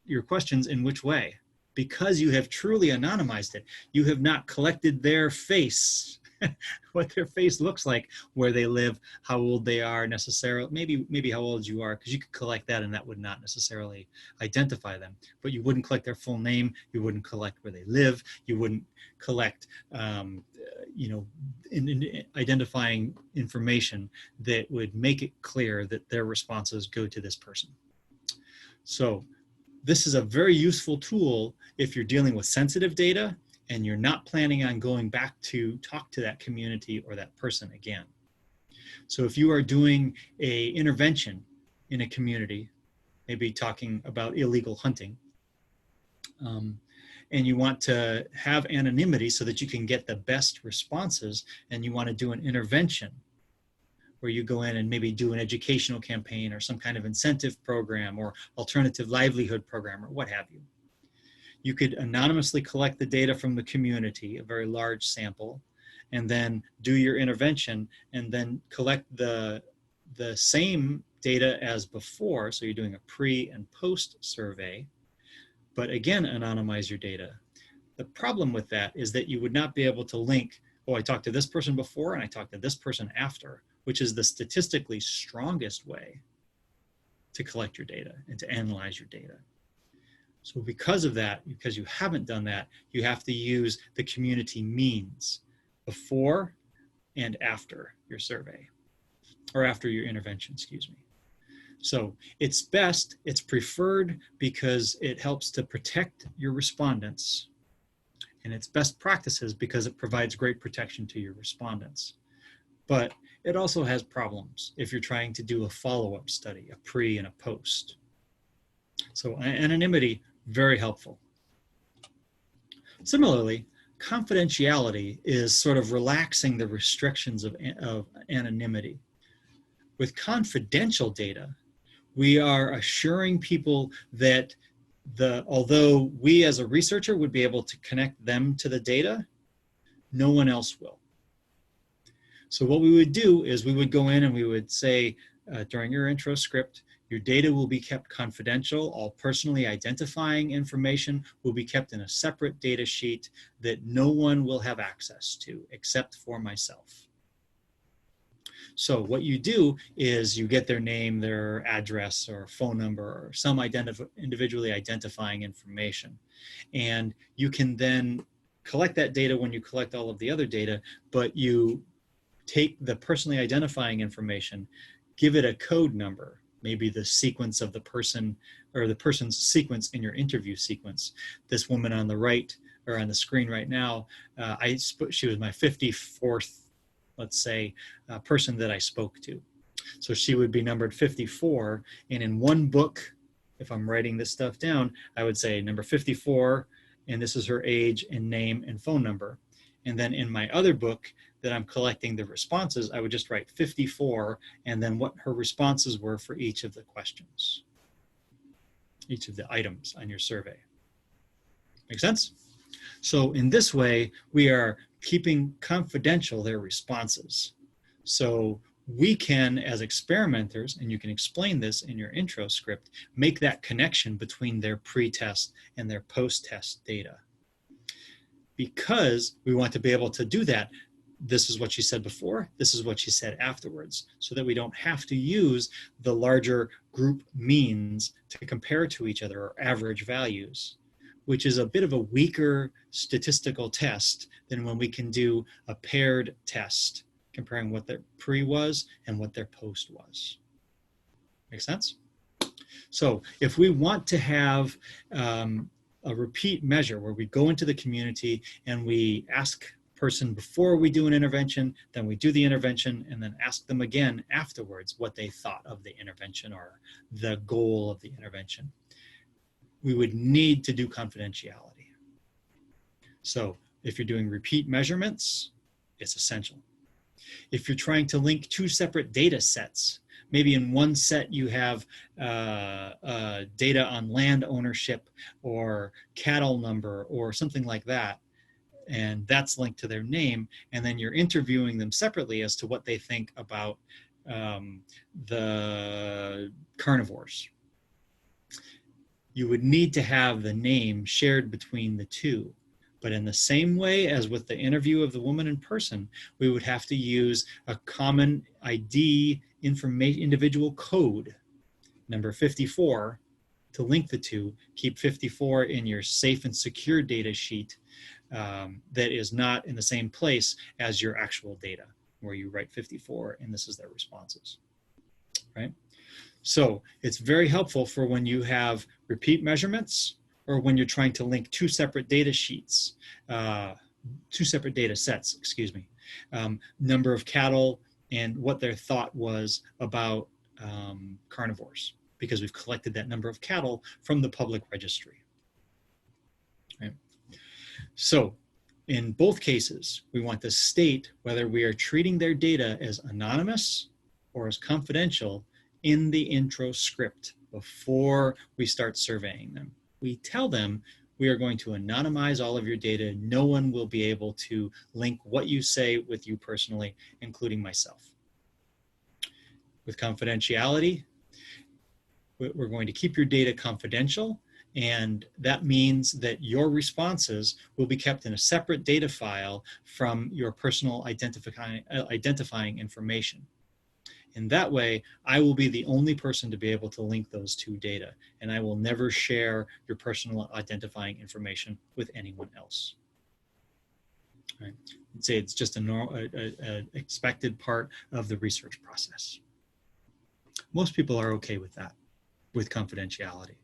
your questions in which way, because you have truly anonymized it. You have not collected their face, what their face looks like, where they live, how old they are necessarily, maybe how old you are, because you could collect that and that would not necessarily identify them. But you wouldn't collect their full name, you wouldn't collect where they live, you wouldn't collect identifying information that would make it clear that their responses go to this person. So this is a very useful tool if you're dealing with sensitive data and you're not planning on going back to talk to that community or that person again. So if you are doing a intervention in a community, maybe talking about illegal hunting, and you want to have anonymity so that you can get the best responses, and you want to do an intervention where you go in and maybe do an educational campaign or some kind of incentive program or alternative livelihood program or what have you. You could anonymously collect the data from the community, a very large sample, and then do your intervention and then collect the same data as before. So you're doing a pre and post survey, but again, anonymize your data. The problem with that is that you would not be able to link, oh, I talked to this person before and I talked to this person after, which is the statistically strongest way to collect your data and to analyze your data. So because of that, because you haven't done that, you have to use the community means before and after your survey, or after your intervention, excuse me. So it's best, it's preferred because it helps to protect your respondents, and it's best practices because it provides great protection to your respondents. But it also has problems if you're trying to do a follow-up study, a pre and a post. So anonymity, very helpful. Similarly, confidentiality is sort of relaxing the restrictions of anonymity. With confidential data, we are assuring people that although we as a researcher would be able to connect them to the data, no one else will. So what we would do is we would go in and we would say during your intro script, your data will be kept confidential. All personally identifying information will be kept in a separate data sheet that no one will have access to except for myself. So what you do is you get their name, their address or phone number or some individually identifying information. And you can then collect that data when you collect all of the other data, but you take the personally identifying information, give it a code number, maybe the sequence of the person or the person's sequence in your interview sequence. This woman on the right or on the screen right now, she was my 54th, let's say, person that I spoke to. So she would be numbered 54. And in one book, if I'm writing this stuff down, I would say number 54, and this is her age and name and phone number. And then in my other book that I'm collecting the responses, I would just write 54 and then what her responses were for each of the questions, each of the items on your survey. Make sense? So in this way, we are keeping confidential their responses. So we can, as experimenters, and you can explain this in your intro script, make that connection between their pre-test and their post-test data. Because we want to be able to do that, this is what she said before, this is what she said afterwards, so that we don't have to use the larger group means to compare to each other, or average values, which is a bit of a weaker statistical test than when we can do a paired test, comparing what their pre was and what their post was. Make sense? So if we want to have a repeat measure where we go into the community and we ask a person before we do an intervention, then we do the intervention, and then ask them again afterwards what they thought of the intervention or the goal of the intervention, we would need to do confidentiality. So if you're doing repeat measurements, it's essential. If you're trying to link two separate data sets, maybe in one set you have data on land ownership or cattle number or something like that, and that's linked to their name, and then you're interviewing them separately as to what they think about the carnivores. You would need to have the name shared between the two. But in the same way as with the interview of the woman in person, we would have to use a common ID individual code, number 54, to link the two. Keep 54 in your safe and secure data sheet that is not in the same place as your actual data, where you write 54 and this is their responses, right? So it's very helpful for when you have repeat measurements, or when you're trying to link two separate data sheets, two separate data sets, excuse me, number of cattle and what their thought was about carnivores, because we've collected that number of cattle from the public registry. Right? So in both cases, we want to state whether we are treating their data as anonymous or as confidential in the intro script before we start surveying them. We tell them we are going to anonymize all of your data. No one will be able to link what you say with you personally, including myself. With confidentiality, we're going to keep your data confidential, and that means that your responses will be kept in a separate data file from your personal identifying information. In that way, I will be the only person to be able to link those two data, and I will never share your personal identifying information with anyone else. Right? I'd say it's just an expected part of the research process. Most people are okay with that, with confidentiality.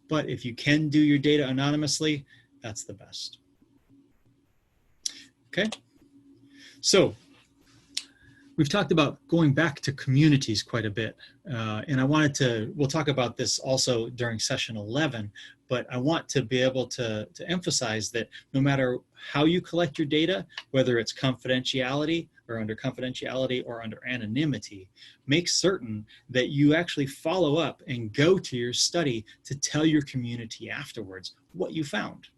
But if you can do your data anonymously, that's the best. Okay? So, we've talked about going back to communities quite a bit, and we'll talk about this also during session 11, but I want to be able to emphasize that no matter how you collect your data, whether it's confidentiality or under anonymity, make certain that you actually follow up and go to your study to tell your community afterwards what you found.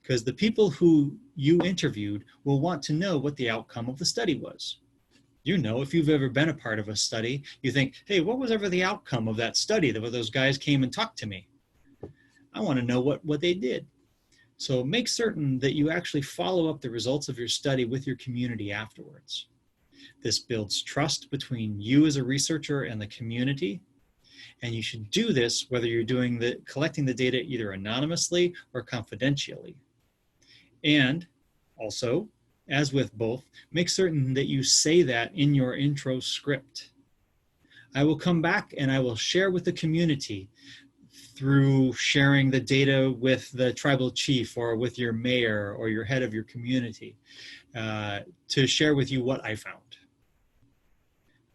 Because the people who you interviewed will want to know what the outcome of the study was. You know, if you've ever been a part of a study, you think, hey, what was ever the outcome of that study that those guys came and talked to me? I want to know what they did. So make certain that you actually follow up the results of your study with your community afterwards. This builds trust between you as a researcher and the community. And you should do this whether you're collecting the data either anonymously or confidentially. And also, as with both, make certain that you say that in your intro script. I will come back and I will share with the community through sharing the data with the tribal chief or with your mayor or your head of your community to share with you what I found.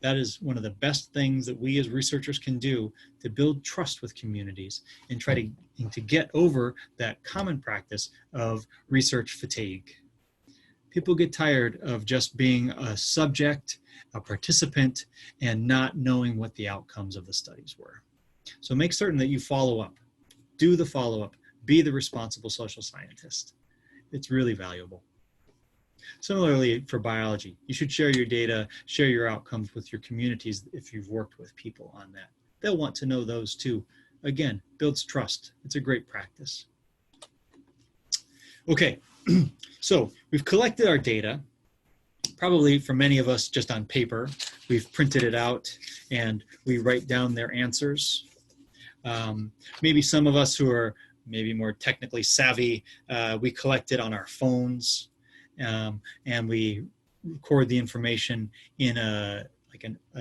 That is one of the best things that we as researchers can do to build trust with communities and try to get over that common practice of research fatigue. People get tired of just being a subject, a participant, and not knowing what the outcomes of the studies were. So make certain that you follow up, do the follow-up, be the responsible social scientist. It's really valuable. Similarly, for biology, you should share your data, share your outcomes with your communities if you've worked with people on that. They'll want to know those too. Again, builds trust. It's a great practice. Okay, so we've collected our data, probably for many of us just on paper. We've printed it out and we write down their answers. Maybe some of us who are maybe more technically savvy, we collect it on our phones. And we record the information in a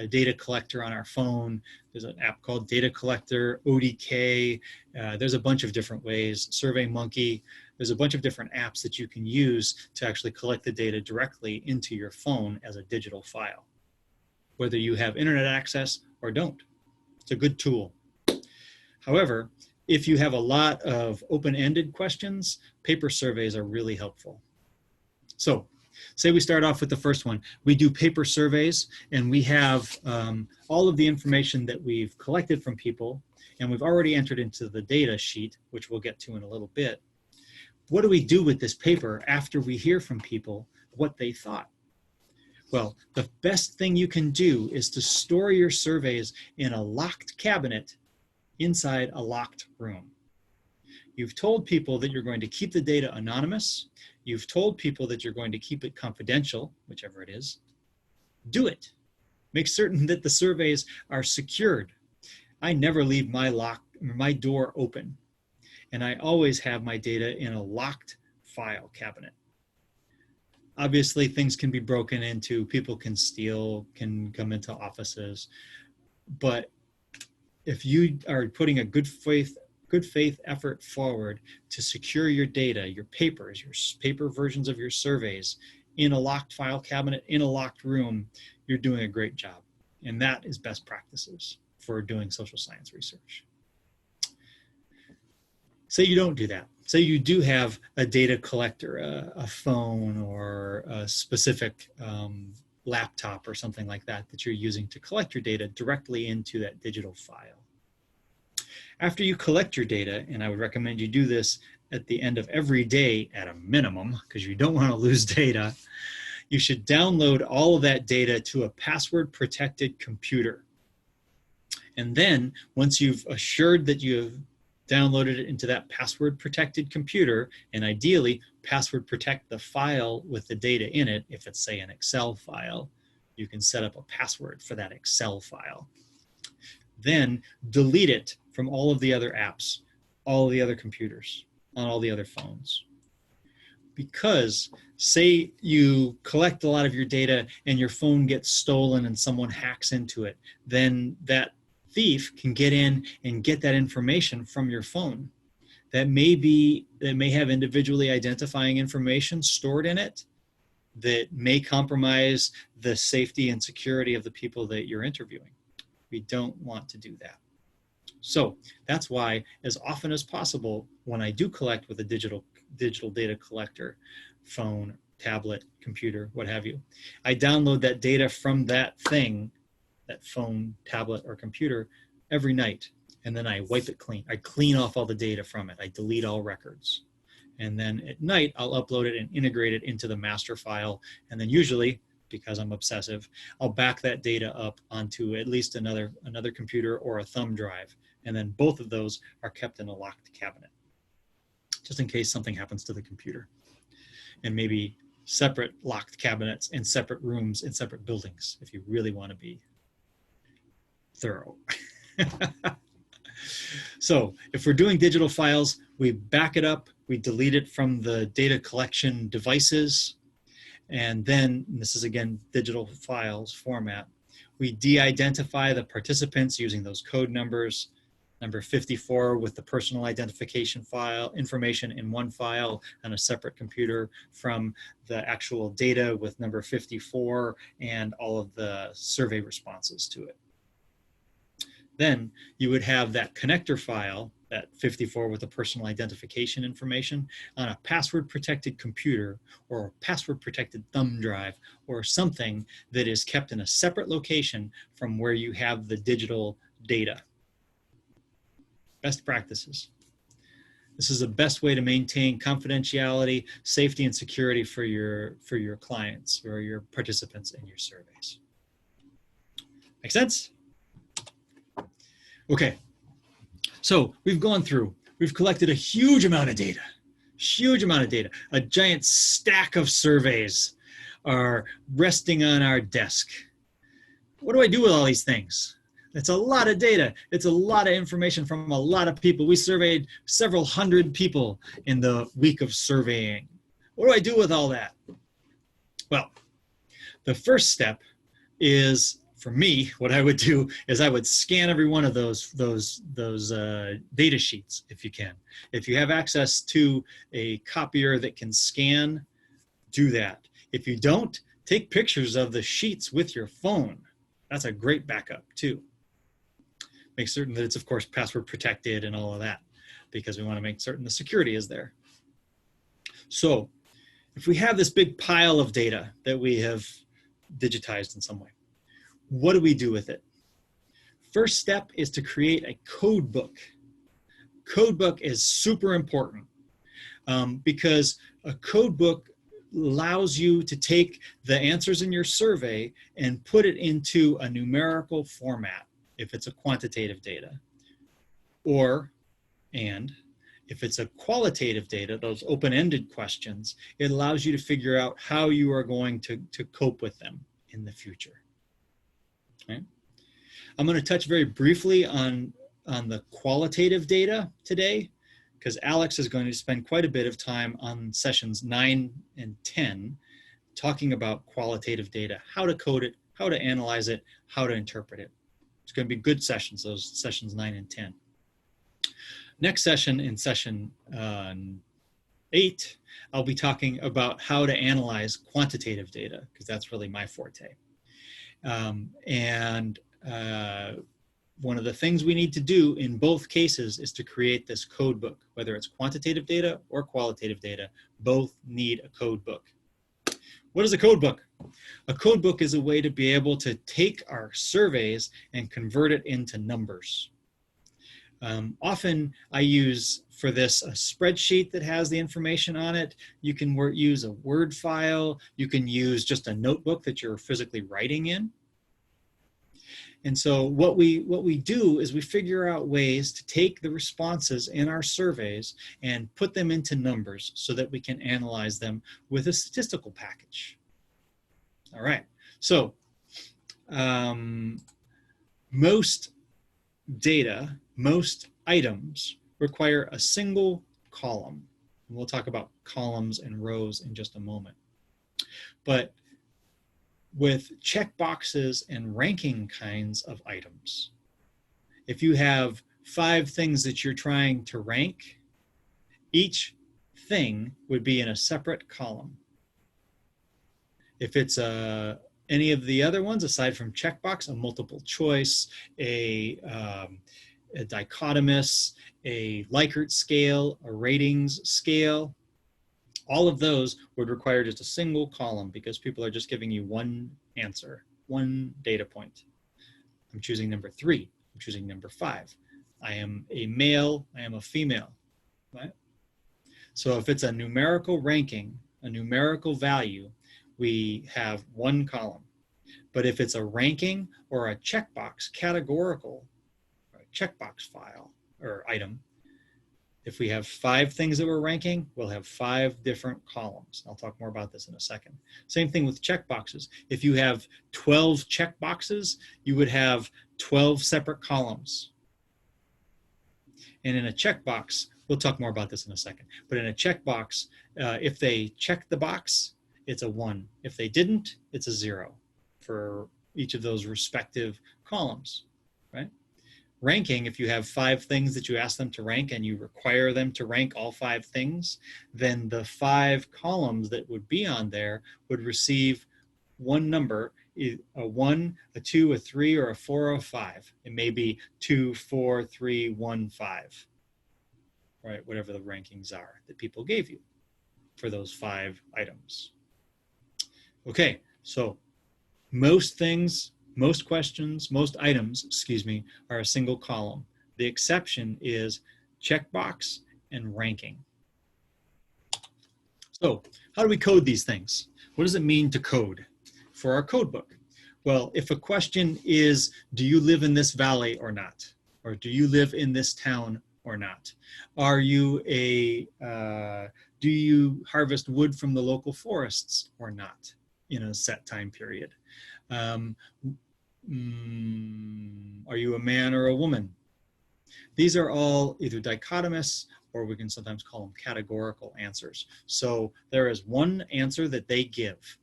data collector on our phone. There's an app called Data Collector, ODK. There's a bunch of different ways. SurveyMonkey. There's a bunch of different apps that you can use to actually collect the data directly into your phone as a digital file, whether you have internet access or don't. It's a good tool. However, if you have a lot of open-ended questions, paper surveys are really helpful. So say we start off with the first one. We do paper surveys and we have all of the information that we've collected from people and we've already entered into the data sheet, which we'll get to in a little bit. What do we do with this paper after we hear from people what they thought? Well, the best thing you can do is to store your surveys in a locked cabinet inside a locked room. You've told people that you're going to keep the data anonymous. You've told people that you're going to keep it confidential, whichever it is. Do it. Make certain that the surveys are secured. I never leave my door open, and I always have my data in a locked file cabinet. Obviously, things can be broken into, people can steal, can come into offices, but if you are putting a good faith effort forward to secure your data, your papers, your paper versions of your surveys in a locked file cabinet, in a locked room, you're doing a great job. And that is best practices for doing social science research. Say you don't do that. Say you do have a data collector, a phone or a specific laptop or something like that you're using to collect your data directly into that digital file. After you collect your data, and I would recommend you do this at the end of every day at a minimum, because you don't want to lose data, you should download all of that data to a password-protected computer. And then, once you've assured that you've downloaded it into that password-protected computer, and ideally, password protect the file with the data in it. If it's, say, an Excel file, you can set up a password for that Excel file. Then delete it from all of the other apps, all of the other computers, on all the other phones. Because say you collect a lot of your data and your phone gets stolen and someone hacks into it, then that thief can get in and get that information from your phone. That may have individually identifying information stored in it that may compromise the safety and security of the people that you're interviewing. We don't want to do that. So that's why, as often as possible, when I do collect with a digital data collector, phone, tablet, computer, what have you, I download that data from that thing, that phone, tablet, or computer every night. And then I wipe it clean. I clean off all the data from it. I delete all records. And then at night, I'll upload it and integrate it into the master file. And then usually, because I'm obsessive, I'll back that data up onto at least another computer or a thumb drive. And then both of those are kept in a locked cabinet, just in case something happens to the computer. And maybe separate locked cabinets in separate rooms in separate buildings, if you really want to be thorough. So if we're doing digital files, we back it up, we delete it from the data collection devices, And then, and this is again, digital files format, we de-identify the participants using those code numbers, number 54 with the personal identification file information in one file on a separate computer from the actual data with number 54 and all of the survey responses to it. Then you would have that connector file, that 54 with the personal identification information, on a password protected computer or a password protected thumb drive or something that is kept in a separate location from where you have the digital data. Best practices. This is the best way to maintain confidentiality, safety, and security for your clients or your participants in your surveys. Make sense? Okay, so we've collected a huge amount of data, a giant stack of surveys are resting on our desk. What do I do with all these things? It's a lot of data. It's a lot of information from a lot of people. We surveyed several hundred people in the week of surveying. What do I do with all that? Well, the first step is, for me, what I would do is I would scan every one of those data sheets if you can. If you have access to a copier that can scan, do that. If you don't, take pictures of the sheets with your phone. That's a great backup too. Make certain that it's, of course, password protected and all of that, because we want to make certain the security is there. So if we have this big pile of data that we have digitized in some way, what do we do with it? First step is to create a code book. Code book is super important because a code book allows you to take the answers in your survey and put it into a numerical format if it's a quantitative data, and if it's a qualitative data, those open-ended questions, it allows you to figure out how you are going to cope with them in the future. Okay. I'm going to touch very briefly on the qualitative data today, because Alex is going to spend quite a bit of time on sessions 9 and 10 talking about qualitative data, how to code it, how to analyze it, how to interpret it. It's going to be good sessions, those sessions 9 and 10. Next session, in session 8, I'll be talking about how to analyze quantitative data, because that's really my forte. One of the things we need to do in both cases is to create this code book, whether it's quantitative data or qualitative data. Both need a code book. What is a code book? A code book is a way to be able to take our surveys and convert it into numbers. Often I use for this a spreadsheet that has the information on it. You can use a Word file. You can use just a notebook that you're physically writing in. And so what we do is we figure out ways to take the responses in our surveys and put them into numbers so that we can analyze them with a statistical package. All right, so most data, most items require a single column. And we'll talk about columns and rows in just a moment. But with checkboxes and ranking kinds of items, if you have 5 things that you're trying to rank, each thing would be in a separate column. If it's any of the other ones, aside from checkbox, a multiple choice, a dichotomous, a Likert scale, a ratings scale, all of those would require just a single column because people are just giving you one answer, one data point. I'm choosing number 3. I'm choosing number 5. I am a male. I am a female. Right? So if it's a numerical ranking, a numerical value, we have one column. But if it's a ranking or a checkbox categorical, or a checkbox file or item, if we have 5 things that we're ranking, we'll have 5 different columns. I'll talk more about this in a second. Same thing with checkboxes. If you have 12 checkboxes, you would have 12 separate columns. And in a checkbox, we'll talk more about this in a second, but in a checkbox, if they check the box, it's a 1. If they didn't, it's a 0 for each of those respective columns, right? Ranking, if you have 5 things that you ask them to rank and you require them to rank all 5 things, then the 5 columns that would be on there would receive one number, a 1, a 2, a 3, or a 4, or a 5. It may be 2, 4, 3, 1, 5, right? Whatever the rankings are that people gave you for those 5 items. Okay, so most things, most questions, most items, excuse me, are a single column. The exception is checkbox and ranking. So how do we code these things? What does it mean to code for our code book? Well, if a question is, do you live in this valley or not? Or do you live in this town or not? Are you do you harvest wood from the local forests or not in a set time period? Are you a man or a woman? These are all either dichotomous, or we can sometimes call them categorical answers. So there is one answer that they give.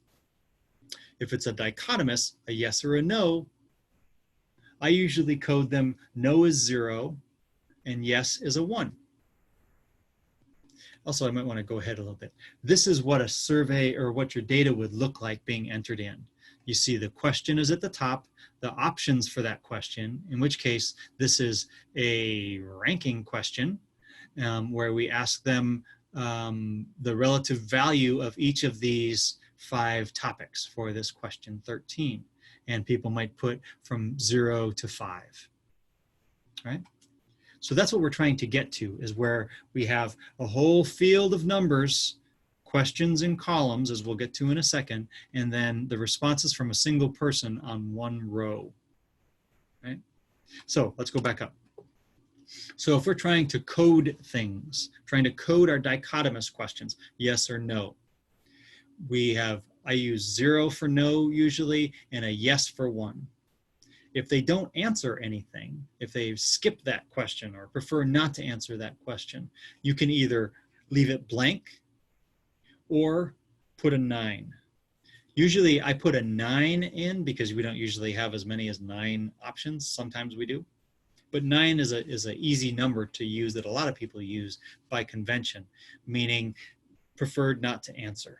If it's a dichotomous, a yes or a no, I usually code them no is 0 and yes is a 1. Also, I might want to go ahead a little bit. This is what a survey or what your data would look like being entered in. You see the question is at the top, the options for that question, in which case this is a ranking question where we ask them the relative value of each of these 5 topics for this question 13. And people might put from 0 to 5, right? So that's what we're trying to get to, is where we have a whole field of numbers, questions and columns, as we'll get to in a second, and then the responses from a single person on one row, right? So let's go back up. So if we're trying to code things, trying to code our dichotomous questions, yes or no, I use 0 for no usually, and a yes for 1. If they don't answer anything, if they skip that question or prefer not to answer that question, you can either leave it blank or put a 9. Usually I put a 9 in because we don't usually have as many as 9 options. Sometimes we do. But 9 is an easy number to use that a lot of people use by convention, meaning preferred not to answer.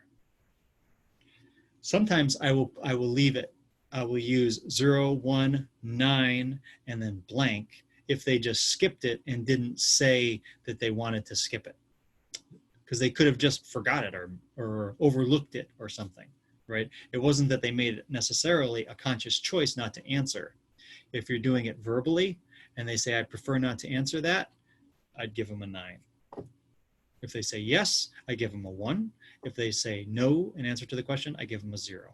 Sometimes I will leave it. I will use 0, 1, 9, and then blank if they just skipped it and didn't say that they wanted to skip it. Because they could have just forgot it or overlooked it or something, right? It wasn't that they made it necessarily a conscious choice not to answer. If you're doing it verbally and they say, I prefer not to answer that, I'd give them a 9. If they say yes, I give them a 1. If they say no in answer to the question, I give them a 0.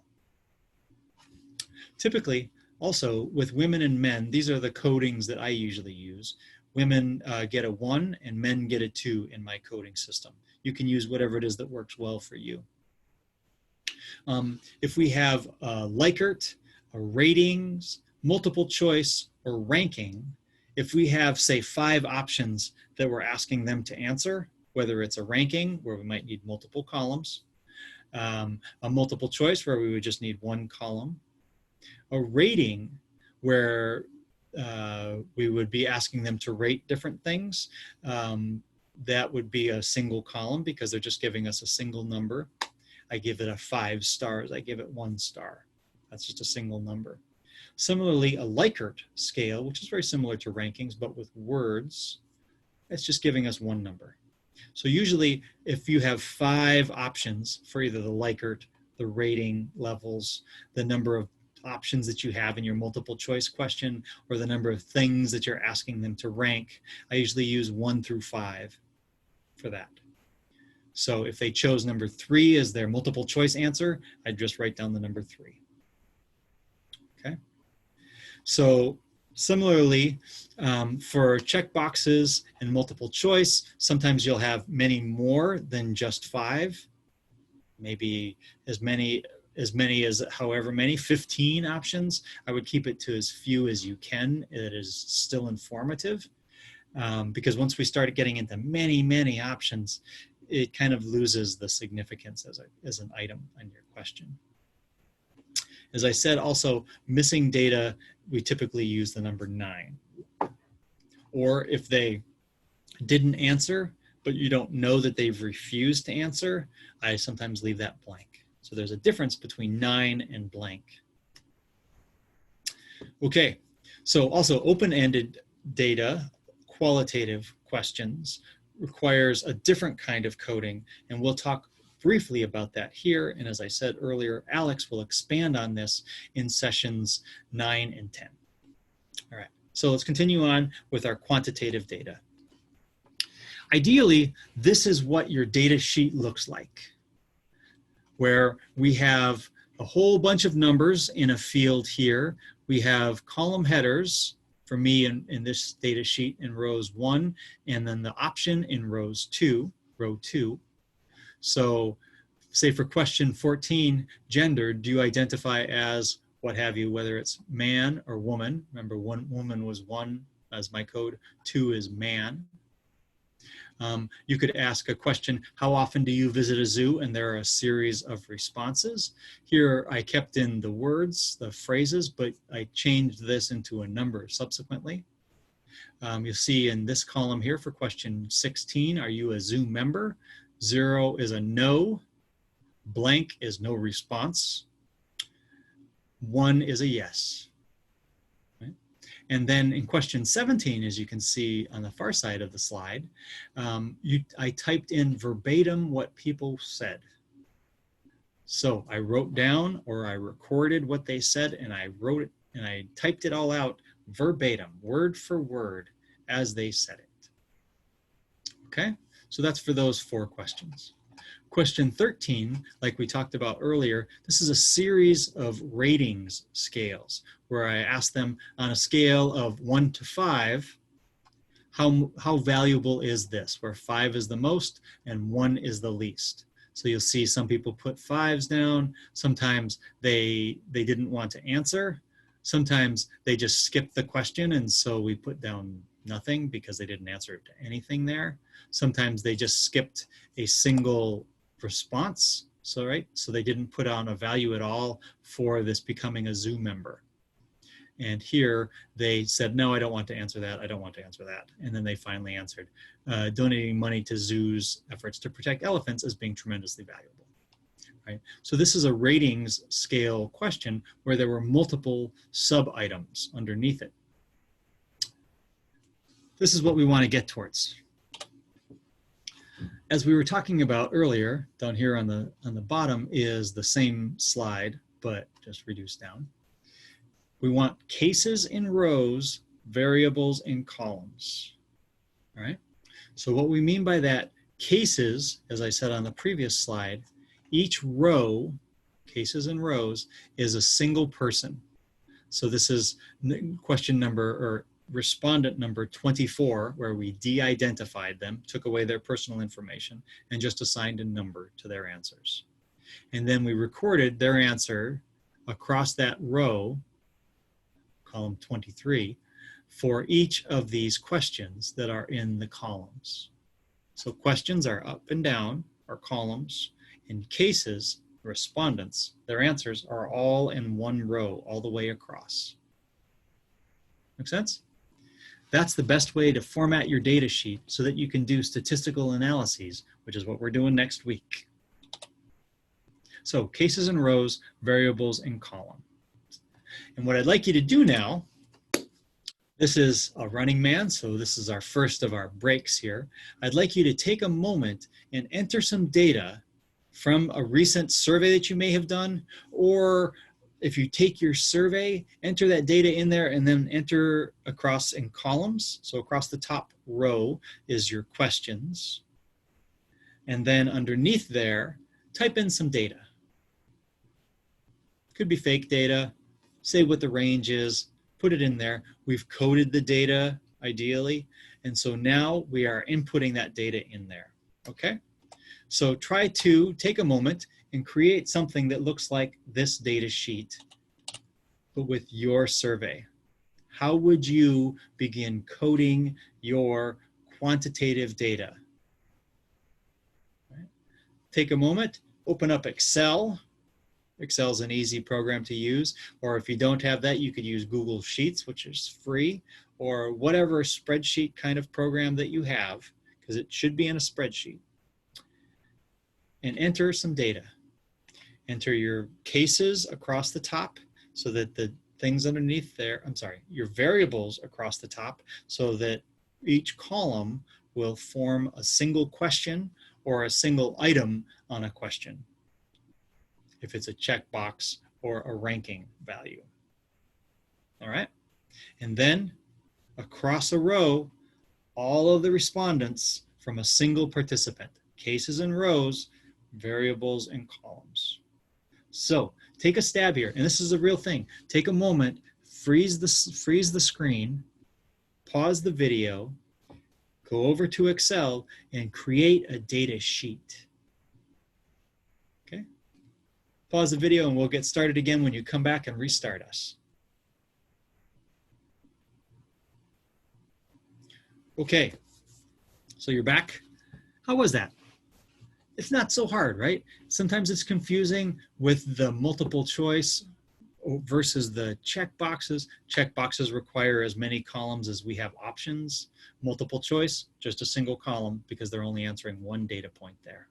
Typically, also with women and men, these are the codings that I usually use. Women get a 1 and men get a 2 in my coding system. You can use whatever it is that works well for you. If we have a Likert, a ratings, multiple choice, or ranking, if we have, say, 5 options that we're asking them to answer, whether it's a ranking where we might need multiple columns, a multiple choice where we would just need 1 column, a rating where we would be asking them to rate different things. That would be a single column because they're just giving us a single number. I give it a 5 stars. I give it 1 star. That's just a single number. Similarly, a Likert scale, which is very similar to rankings, but with words, it's just giving us 1 number. So usually if you have 5 options for either the Likert, the rating levels, the number of options that you have in your multiple choice question, or the number of things that you're asking them to rank, I usually use 1 through 5 for that. So if they chose number 3 as their multiple choice answer, I'd just write down the number 3. Okay. So similarly, for checkboxes and multiple choice, sometimes you'll have many more than just 5, maybe as many as however many, 15 options. I would keep it to as few as you can. It is still informative because once we start getting into many, many options, it kind of loses the significance as an item on your question. As I said, also missing data, we typically use the number 9. Or if they didn't answer, but you don't know that they've refused to answer, I sometimes leave that blank. So there's a difference between 9 and blank. Okay, so also open-ended data, qualitative questions, requires a different kind of coding, and we'll talk briefly about that here. And as I said earlier, Alex will expand on this in sessions 9 and 10. All right, so let's continue on with our quantitative data. Ideally, this is what your data sheet looks like, where we have a whole bunch of numbers in a field here. We have column headers for me in this data sheet in rows 1, and then the option in row 2. So say for question 14, gender, do you identify as what have you, whether it's man or woman? Remember, one woman was 1 as my code, 2 is man. You could ask a question, how often do you visit a zoo? And there are a series of responses. Here I kept in the words, the phrases, but I changed this into a number subsequently. You'll see in this column here for question 16, are you a zoo member? 0 is a no, blank is no response, 1 is a yes. And then in question 17, as you can see on the far side of the slide, I typed in verbatim what people said. So I wrote down or I recorded what they said, and I wrote it and I typed it all out verbatim, word for word, as they said it. Okay, so that's for those 4 questions. Question 13, like we talked about earlier, this is a series of ratings scales where I ask them on a scale of 1 to 5, how valuable is this, where 5 is the most and 1 is the least. So you'll see some people put 5s down. Sometimes they didn't want to answer. Sometimes they just skipped the question, and so we put down nothing because they didn't answer to anything there. Sometimes they just skipped a single response, so they didn't put on a value at all for this becoming a zoo member. And here they said, no, I don't want to answer that, I don't want to answer that. And then they finally answered, donating money to zoos' efforts to protect elephants as being tremendously valuable. Right? So this is a ratings scale question where there were multiple sub-items underneath it. This is what we want to get towards. As we were talking about earlier, down here on the bottom is the same slide, but just reduced down. We want cases in rows, variables in columns. All right. So what we mean by that, cases, as I said on the previous slide, each row, cases in rows, is a single person. So this is question number, or respondent number 24, where we de-identified them, took away their personal information, and just assigned a number to their answers. And then we recorded their answer across that row, column 23, for each of these questions that are in the columns. So questions are up and down, are columns. In cases, respondents, their answers are all in one row, all the way across. Make sense? That's the best way to format your data sheet so that you can do statistical analyses, which is what we're doing next week. So cases in rows, variables in column. And what I'd like you to do now, this is a running man, so this is our first of our breaks here. I'd like you to take a moment and enter some data from a recent survey that you may have done, or if you take your survey, enter that data in there and then enter across in columns. So across the top row is your questions. And then underneath there, type in some data. Could be fake data, say what the range is, put it in there. We've coded the data ideally. And so now we are inputting that data in there, okay? So try to take a moment and create something that looks like this data sheet, but with your survey. How would you begin coding your quantitative data? take a moment, open up Excel. Excel is an easy program to use, or if you don't have that, you could use Google Sheets, which is free, or whatever spreadsheet kind of program that you have, because it should be in a spreadsheet. And enter some data. Enter your cases across the top so that the things underneath there, your variables across the top so that each column will form a single question or a single item on a question, if it's a checkbox or a ranking value. All right. And then across a row, all of the respondents from a single participant, cases and rows, variables and columns. So take a stab here, and this is a real thing. Take a moment, freeze the screen, pause the video, go over to Excel and create a data sheet. Okay? Pause the video and we'll get started again when you come back and restart us. Okay, so you're back. How was that? It's not so hard, right? Sometimes it's confusing with the multiple choice versus the check boxes. Check boxes require as many columns as we have options. Multiple choice, just a single column because they're only answering one data point there.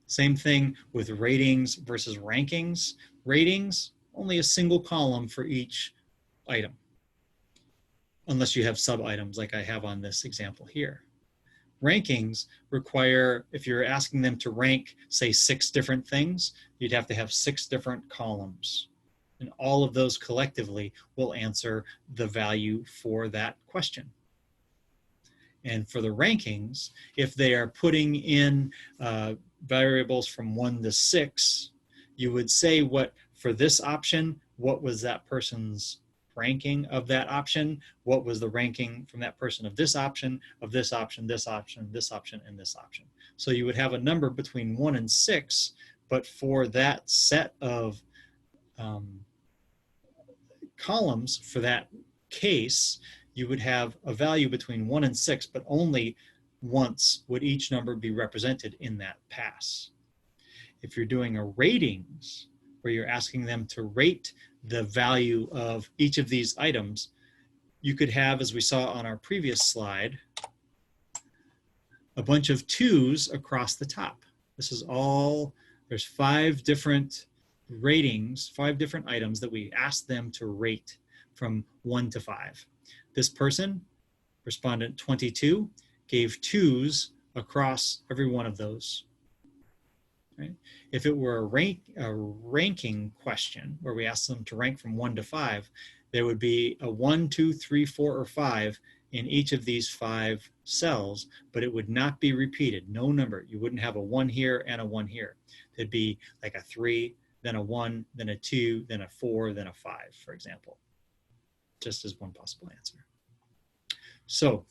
Same thing with ratings versus rankings. Ratings, only a single column for each item, unless you have sub-items like I have on this example here. Rankings require, if you're asking them to rank, say, 6 different things, you'd have to have 6 different columns. And all of those collectively will answer the value for that question. And for the rankings, if they are putting in variables from 1 to 6, you would say what, for this option, what was that person's ranking of that option, what was the ranking from that person of this option, this option, this option, this option, and this option. So you would have a number between 1 and 6, but for that set of columns for that case, you would have a value between 1 and 6, but only once would each number be represented in that pass. If you're doing a ratings, where you're asking them to rate the value of each of these items, you could have, as we saw on our previous slide, a bunch of 2s across the top. This is all, there's 5 different ratings, 5 different items that we asked them to rate from 1 to 5. This person, respondent 22, gave 2s across every one of those. Right? If it were a ranking question where we asked them to rank from 1 to 5, there would be a 1, 2, 3, 4, or 5 in each of these 5 cells, but it would not be repeated. No number. You wouldn't have a 1 here and a 1 here. There'd be like a 3, then a 1, then a 2, then a 4, then a 5, for example, just as one possible answer. So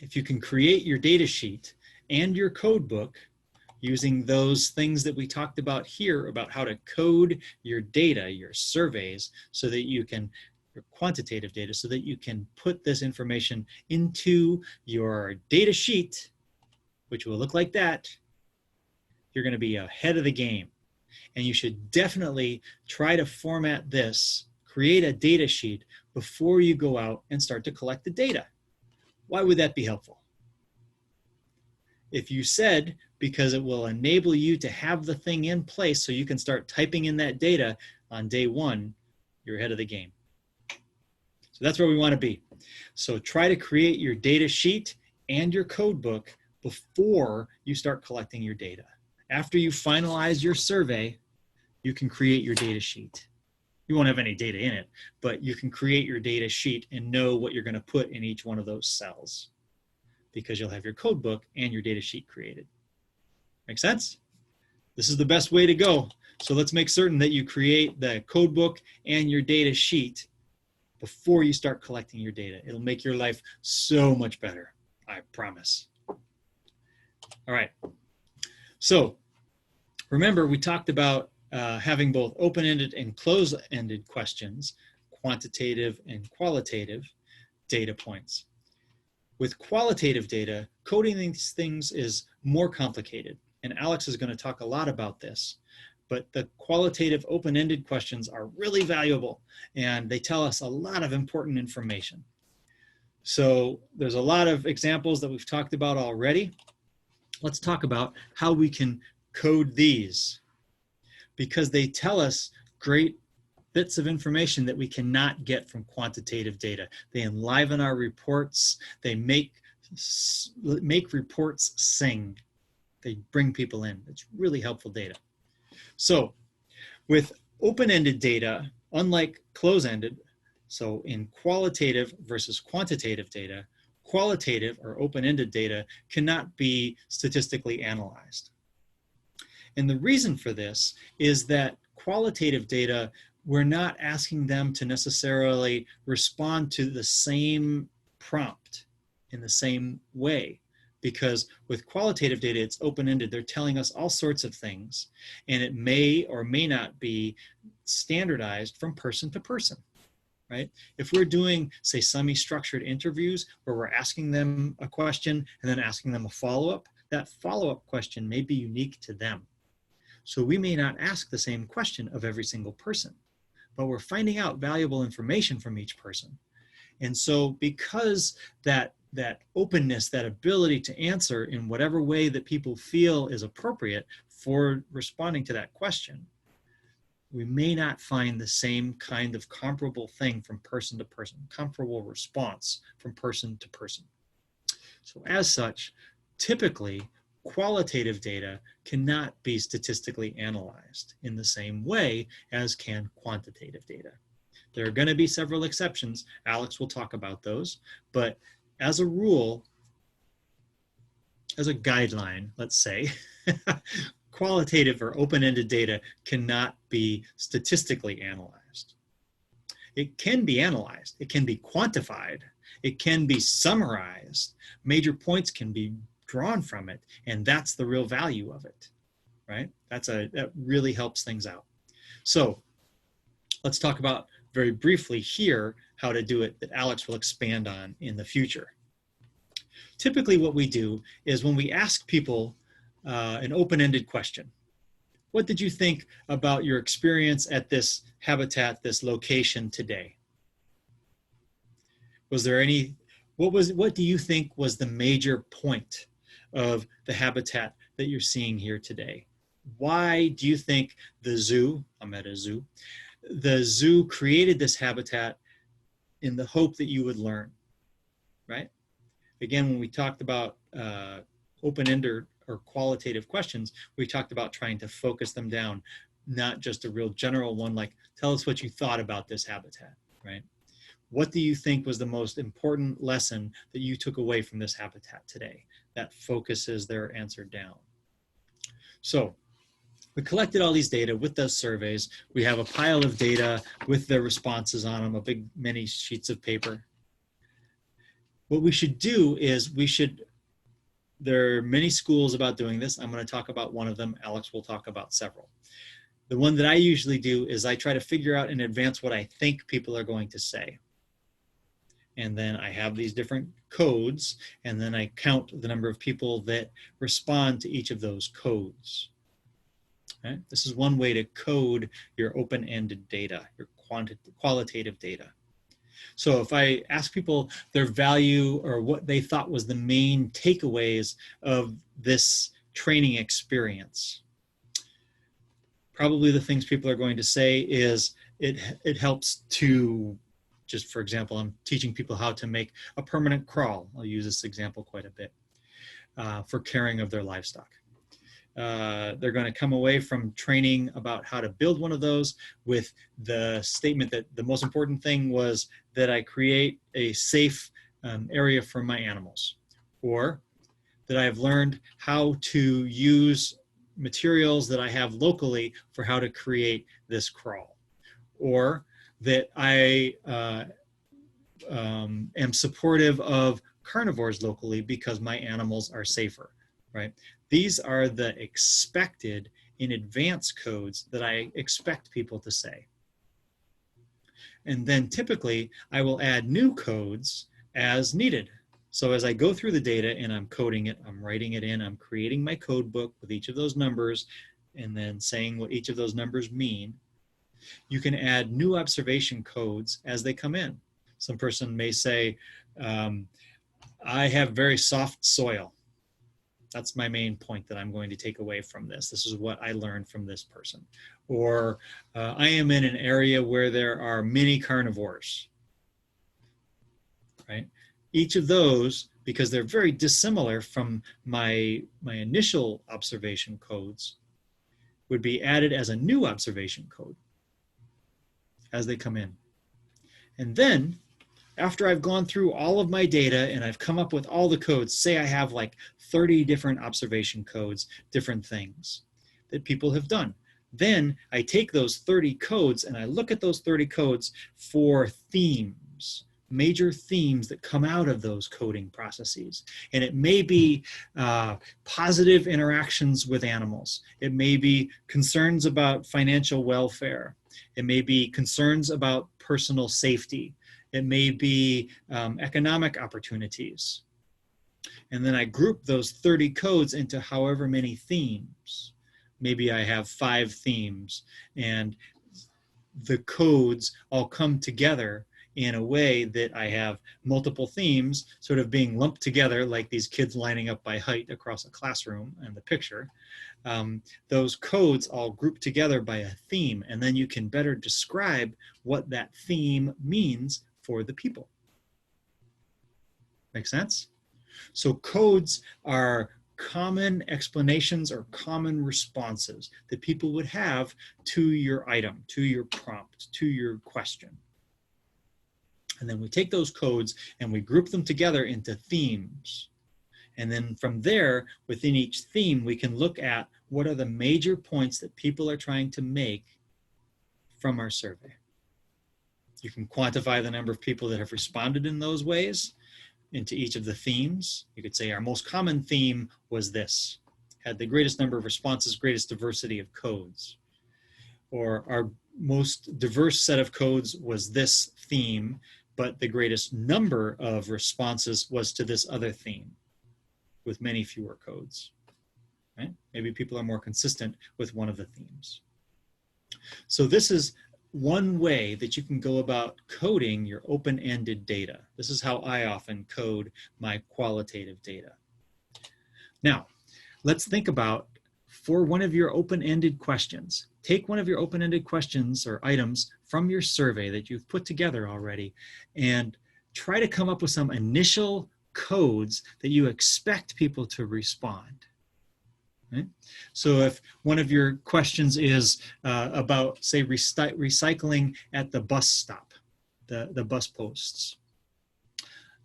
if you can create your data sheet and your code book using those things that we talked about here about how to code your data, your surveys, so that you can, your quantitative data, so that you can put this information into your data sheet, which will look like that, you're going to be ahead of the game. And you should definitely try to format this, create a data sheet before you go out and start to collect the data. Why would that be helpful? If you said, because it will enable you to have the thing in place so you can start typing in that data on day 1, you're ahead of the game. So that's where we want to be. So try to create your data sheet and your code book before you start collecting your data. After you finalize your survey, you can create your data sheet. You won't have any data in it, but you can create your data sheet and know what you're going to put in each one of those cells, because you'll have your code book and your data sheet created. Make sense? This is the best way to go. So let's make certain that you create the code book and your data sheet before you start collecting your data. It'll make your life so much better, I promise. All right. So remember, we talked about having both open-ended and closed-ended questions, quantitative and qualitative data points. With qualitative data, coding these things is more complicated. And Alex is going to talk a lot about this. But the qualitative open-ended questions are really valuable, and they tell us a lot of important information. So there's a lot of examples that we've talked about already. Let's talk about how we can code these, because they tell us great bits of information that we cannot get from quantitative data. They enliven our reports. They make reports sing. They bring people in. It's really helpful data. So with open-ended data, unlike close-ended, so in qualitative versus quantitative data, qualitative or open-ended data cannot be statistically analyzed. And the reason for this is that qualitative data, we're not asking them to necessarily respond to the same prompt in the same way. Because with qualitative data, it's open-ended. They're telling us all sorts of things, and it may or may not be standardized from person to person, right? If we're doing, say, semi-structured interviews where we're asking them a question and then asking them a follow-up, that follow-up question may be unique to them. So we may not ask the same question of every single person, but we're finding out valuable information from each person. And so because that openness, that ability to answer in whatever way that people feel is appropriate for responding to that question, we may not find the same kind of comparable thing from person to person, comparable response from person to person. So as such, typically, qualitative data cannot be statistically analyzed in the same way as can quantitative data. There are going to be several exceptions. Alex will talk about those, but as a rule, as a guideline, let's say, qualitative or open-ended data cannot be statistically analyzed. It can be analyzed, it can be quantified, it can be summarized, major points can be drawn from it, and that's the real value of it, right? That really helps things out. So let's talk about very briefly here how to do it that Alex will expand on in the future. Typically what we do is when we ask people an open-ended question, what did you think about your experience at this habitat, this location today? Was there any, what do you think was the major point of the habitat that you're seeing here today? Why do you think the zoo, I'm at a zoo, the zoo created this habitat in the hope that you would learn, right? Again, when we talked about open-ended or qualitative questions, we talked about trying to focus them down, not just a real general one like, tell us what you thought about this habitat, right? What do you think was the most important lesson that you took away from this habitat today? That focuses their answer down. So we collected all these data with those surveys. We have a pile of data with the responses on them, many sheets of paper. What we should do is there are many schools about doing this. I'm going to talk about one of them. Alex will talk about several. The one that I usually do is I try to figure out in advance what I think people are going to say. And then I have these different codes, and then I count the number of people that respond to each of those codes. Right? This is one way to code your open-ended data, your qualitative data. So if I ask people their value or what they thought was the main takeaways of this training experience, probably the things people are going to say is it helps to, just for example, I'm teaching people how to make a permanent kraal. I'll use this example quite a bit for caring of their livestock. They're going to come away from training about how to build one of those with the statement that the most important thing was that I create a safe area for my animals, or that I've learned how to use materials that I have locally for how to create this kraal, or that I am supportive of carnivores locally because my animals are safer, right? These are the expected in advance codes that I expect people to say. And then typically I will add new codes as needed, So as I go through the data and I'm coding it, I'm writing it in, I'm creating my code book with each of those numbers and then saying what each of those numbers mean. You can add new observation codes as they come in. Some person may say, I have very soft soil. That's my main point that I'm going to take away from this. This is what I learned from this person. Or I am in an area where there are many carnivores, right? Each of those, because they're very dissimilar from my initial observation codes, would be added as a new observation code as they come in. And then after I've gone through all of my data and I've come up with all the codes, say I have like 30 different observation codes, different things that people have done. Then I take those 30 codes and I look at those 30 codes for themes, major themes that come out of those coding processes. And it may be positive interactions with animals. It may be concerns about financial welfare. It may be concerns about personal safety. It may be economic opportunities. And then I group those 30 codes into however many themes. Maybe I have 5 themes and the codes all come together in a way that I have multiple themes sort of being lumped together like these kids lining up by height across a classroom in the picture. Those codes all group together by a theme, and then you can better describe what that theme means for the people. Make sense? So codes are common explanations or common responses that people would have to your item, to your prompt, to your question. And then we take those codes and we group them together into themes. And then from there, within each theme, we can look at what are the major points that people are trying to make from our survey. You can quantify the number of people that have responded in those ways into each of the themes. You could say our most common theme was this, had the greatest number of responses, greatest diversity of codes. Or our most diverse set of codes was this theme, but the greatest number of responses was to this other theme with many fewer codes. Right? Maybe people are more consistent with one of the themes. So this is one way that you can go about coding your open-ended data. This is how I often code my qualitative data. Now, let's think about for one of your open-ended questions. Take one of your open-ended questions or items from your survey that you've put together already and try to come up with some initial codes that you expect people to respond. Right? So if one of your questions is about, say, recycling at the bus stop, the bus posts,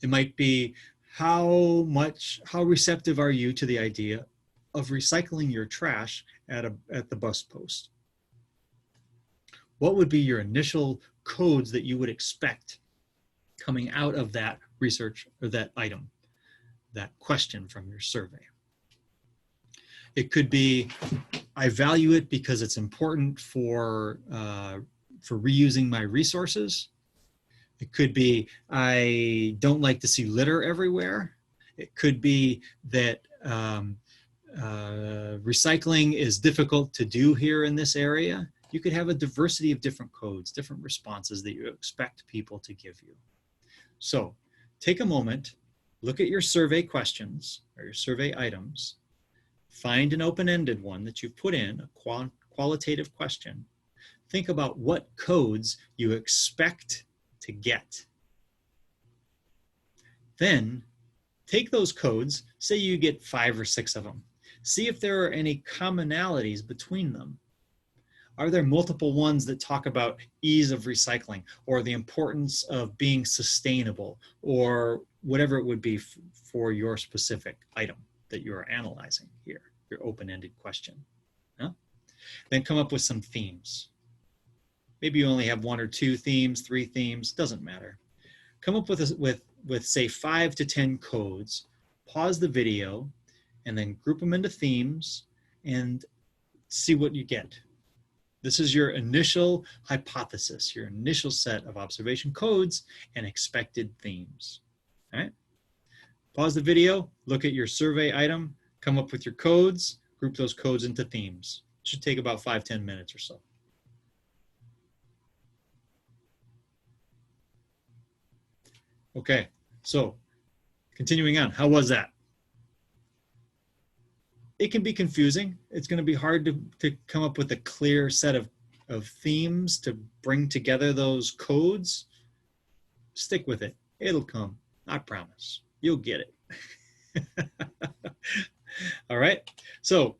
it might be how receptive are you to the idea of recycling your trash at the bus post? What would be your initial codes that you would expect coming out of that research or that item, that question from your survey? It could be, I value it because it's important for reusing my resources. It could be, I don't like to see litter everywhere. It could be that recycling is difficult to do here in this area. You could have a diversity of different codes, different responses that you expect people to give you. So take a moment, look at your survey questions or your survey items, find an open-ended one that you've put in, a qualitative question. Think about what codes you expect to get. Then take those codes, say you get 5 or 6 of them. See if there are any commonalities between them. Are there multiple ones that talk about ease of recycling or the importance of being sustainable or whatever it would be for your specific item that you're analyzing here, your open-ended question? Yeah? Then come up with some themes. Maybe you only have 1 or 2 themes, 3 themes, doesn't matter. Come up with say 5 to 10 codes, pause the video, and then group them into themes and see what you get. This is your initial hypothesis, your initial set of observation codes and expected themes. All right? Pause the video, look at your survey item, come up with your codes, group those codes into themes. It should take about 5-10 minutes or so. Okay, so continuing on, how was that? It can be confusing. It's going to be hard to come up with a clear set of themes to bring together those codes. Stick with it. It'll come. I promise. You'll get it. All right. So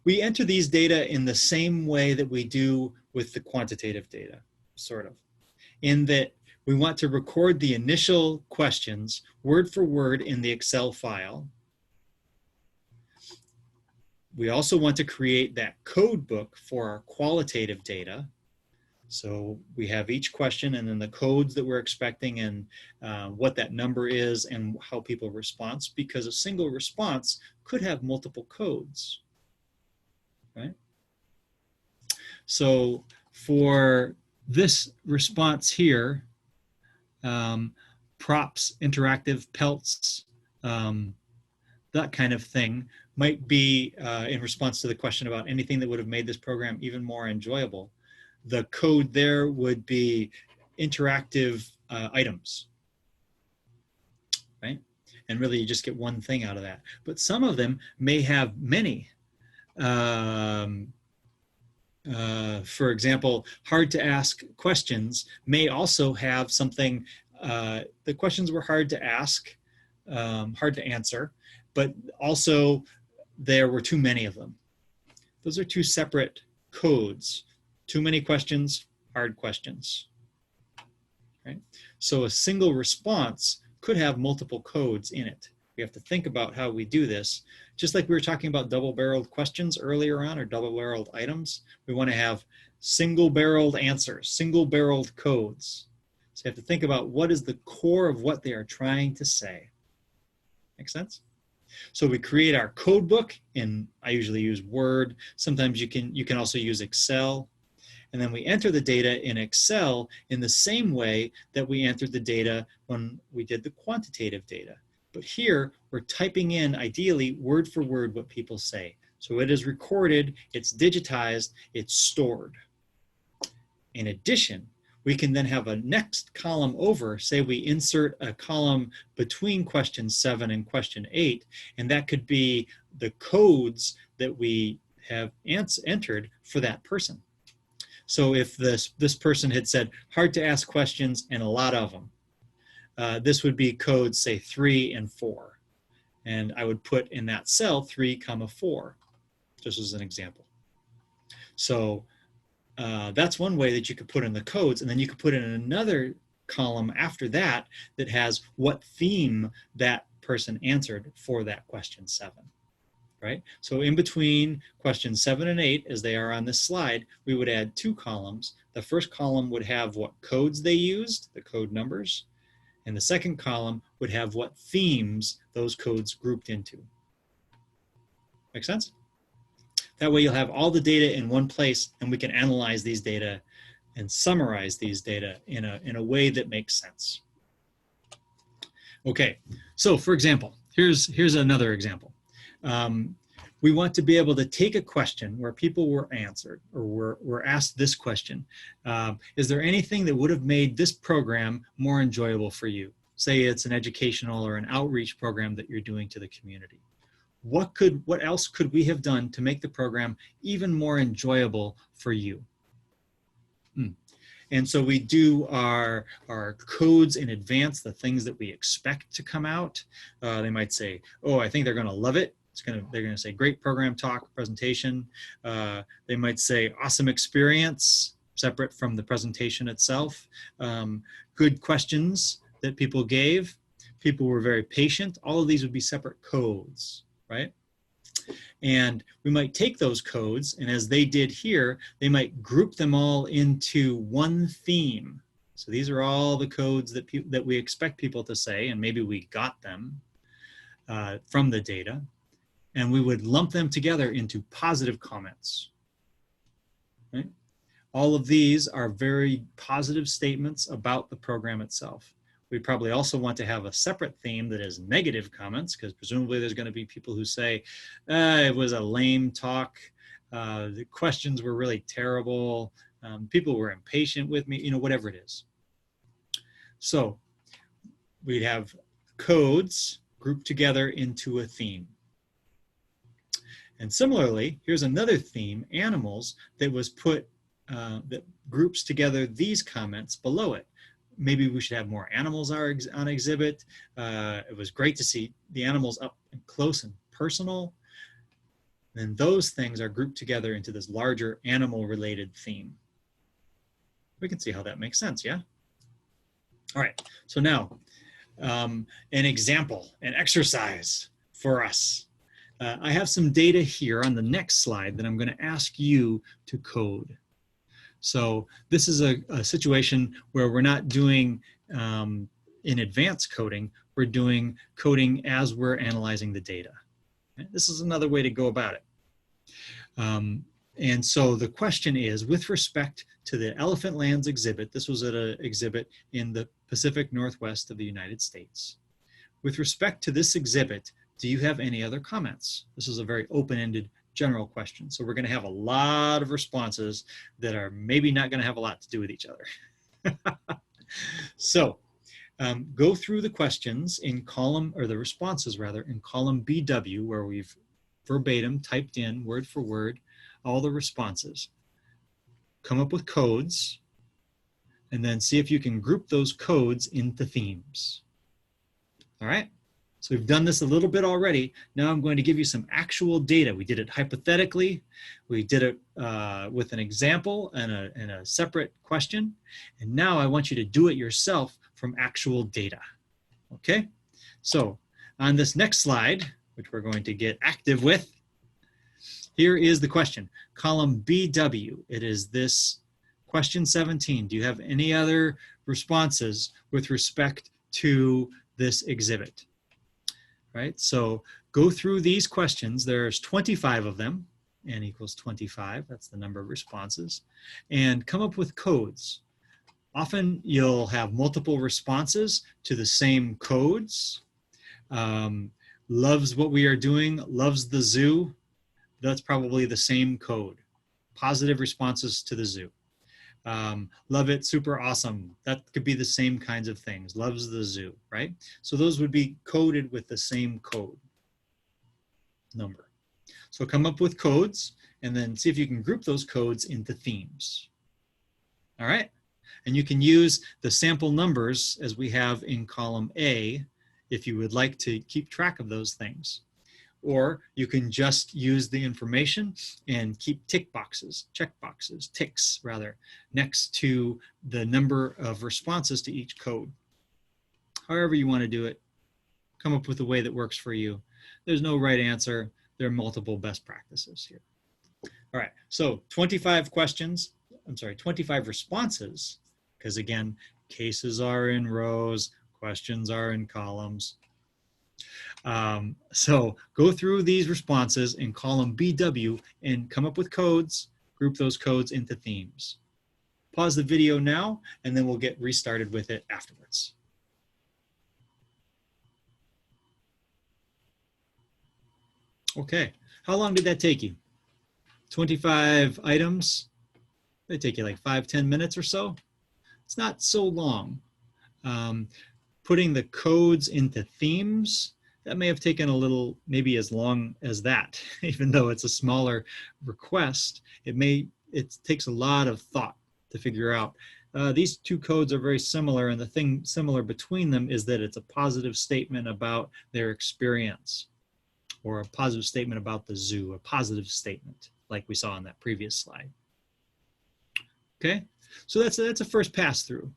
we enter these data in the same way that we do with the quantitative data, sort of, in that we want to record the initial questions word for word in the Excel file. We also want to create that code book for our qualitative data. So we have each question and then the codes that we're expecting and what that number is and how people respond, because a single response could have multiple codes, right? So for this response here, props, interactive, pelts, that kind of thing might be in response to the question about anything that would have made this program even more enjoyable. The code there would be interactive items, right? And really you just get one thing out of that. But some of them may have many. For example, hard to ask questions may also have something, the questions were hard to ask, hard to answer, but also there were too many of them. Those are two separate codes. Too many questions, hard questions, right? So a single response could have multiple codes in it. We have to think about how we do this. Just like we were talking about double-barreled questions earlier on, or double-barreled items, we want to have single-barreled answers, single-barreled codes. So you have to think about what is the core of what they are trying to say. Make sense? So we create our code book, and I usually use Word. Sometimes you can also use Excel. And then we enter the data in Excel in the same way that we entered the data when we did the quantitative data. But here, we're typing in, ideally, word for word what people say. So it is recorded, it's digitized, it's stored. In addition, we can then have a next column over, say we insert a column between question 7 and question 8, and that could be the codes that we have entered for that person. So if this person had said, hard to ask questions and a lot of them, this would be codes, say 3 and 4. And I would put in that cell 3, 4, just as an example. So that's one way that you could put in the codes, and then you could put in another column after that that has what theme that person answered for that question 7. Right? So in between questions 7 and 8, as they are on this slide, we would add 2 columns. The first column would have what codes they used, the code numbers, and the second column would have what themes those codes grouped into. Make sense? That way you'll have all the data in one place, and we can analyze these data and summarize these data in a way that makes sense. Okay, so for example, here's another example. We want to be able to take a question where people were answered or were asked this question. Is there anything that would have made this program more enjoyable for you? Say it's an educational or an outreach program that you're doing to the community. What else could we have done to make the program even more enjoyable for you? And so we do our codes in advance, the things that we expect to come out. They might say, oh, I think they're going to love it. They're going to say great program talk, presentation. They might say awesome experience, separate from the presentation itself. Good questions that people gave. People were very patient. All of these would be separate codes, right? And we might take those codes, and as they did here, they might group them all into one theme. So these are all the codes that we expect people to say, and maybe we got them from the data. And we would lump them together into positive comments. Right? All of these are very positive statements about the program itself. We probably also want to have a separate theme that is negative comments, because presumably there's going to be people who say, it was a lame talk, the questions were really terrible, people were impatient with me, whatever it is. So we'd have codes grouped together into a theme. And similarly, here's another theme, animals, that was put, that groups together these comments below it. Maybe we should have more animals on exhibit. It was great to see the animals up close and personal. And those things are grouped together into this larger animal-related theme. We can see how that makes sense, yeah? All right, so now an example, an exercise for us. I have some data here on the next slide that I'm going to ask you to code. So this is a situation where we're not doing in advanced coding, we're doing coding as we're analyzing the data. This is another way to go about it. And so the question is, with respect to the Elephant Lands exhibit, this was at an exhibit in the Pacific Northwest of the United States. With respect to this exhibit, do you have any other comments? This is a very open-ended general question. So we're going to have a lot of responses that are maybe not going to have a lot to do with each other. So go through the questions in column, or the responses rather, in column BW, where we've verbatim typed in word for word all the responses. Come up with codes, and then see if you can group those codes into themes. All right? So we've done this a little bit already. Now I'm going to give you some actual data. We did it hypothetically. We did it with an example and a separate question. And now I want you to do it yourself from actual data. Okay? So on this next slide, which we're going to get active with, here is the question. Column BW, it is this question 17. Do you have any other responses with respect to this exhibit? Right, so go through these questions. There's 25 of them, n equals 25, that's the number of responses, and come up with codes. Often you'll have multiple responses to the same codes. Loves what we are doing, loves the zoo, that's probably the same code. Positive responses to the zoo. Love it, super awesome. That could be the same kinds of things. Loves the zoo, right? So those would be coded with the same code number. So come up with codes and then see if you can group those codes into themes. All right? And you can use the sample numbers as we have in column A if you would like to keep track of those things. Or you can just use the information and keep tick boxes, check boxes, ticks rather, next to the number of responses to each code. However you want to do it, come up with a way that works for you. There's no right answer. There are multiple best practices here. All right, so 25 responses, because again, cases are in rows, questions are in columns. So go through these responses in column BW and come up with codes, group those codes into themes. Pause the video now, and then we'll get restarted with it afterwards. Okay, how long did that take you? 25 items, they take you like 5-10 minutes or so. It's not so long. Putting the codes into themes, that may have taken a little, maybe as long as that, even though it's a smaller request. It takes a lot of thought to figure out. These two codes are very similar, and the thing similar between them is that it's a positive statement about their experience, or a positive statement about the zoo, a positive statement, like we saw on that previous slide. Okay, so that's a first pass through,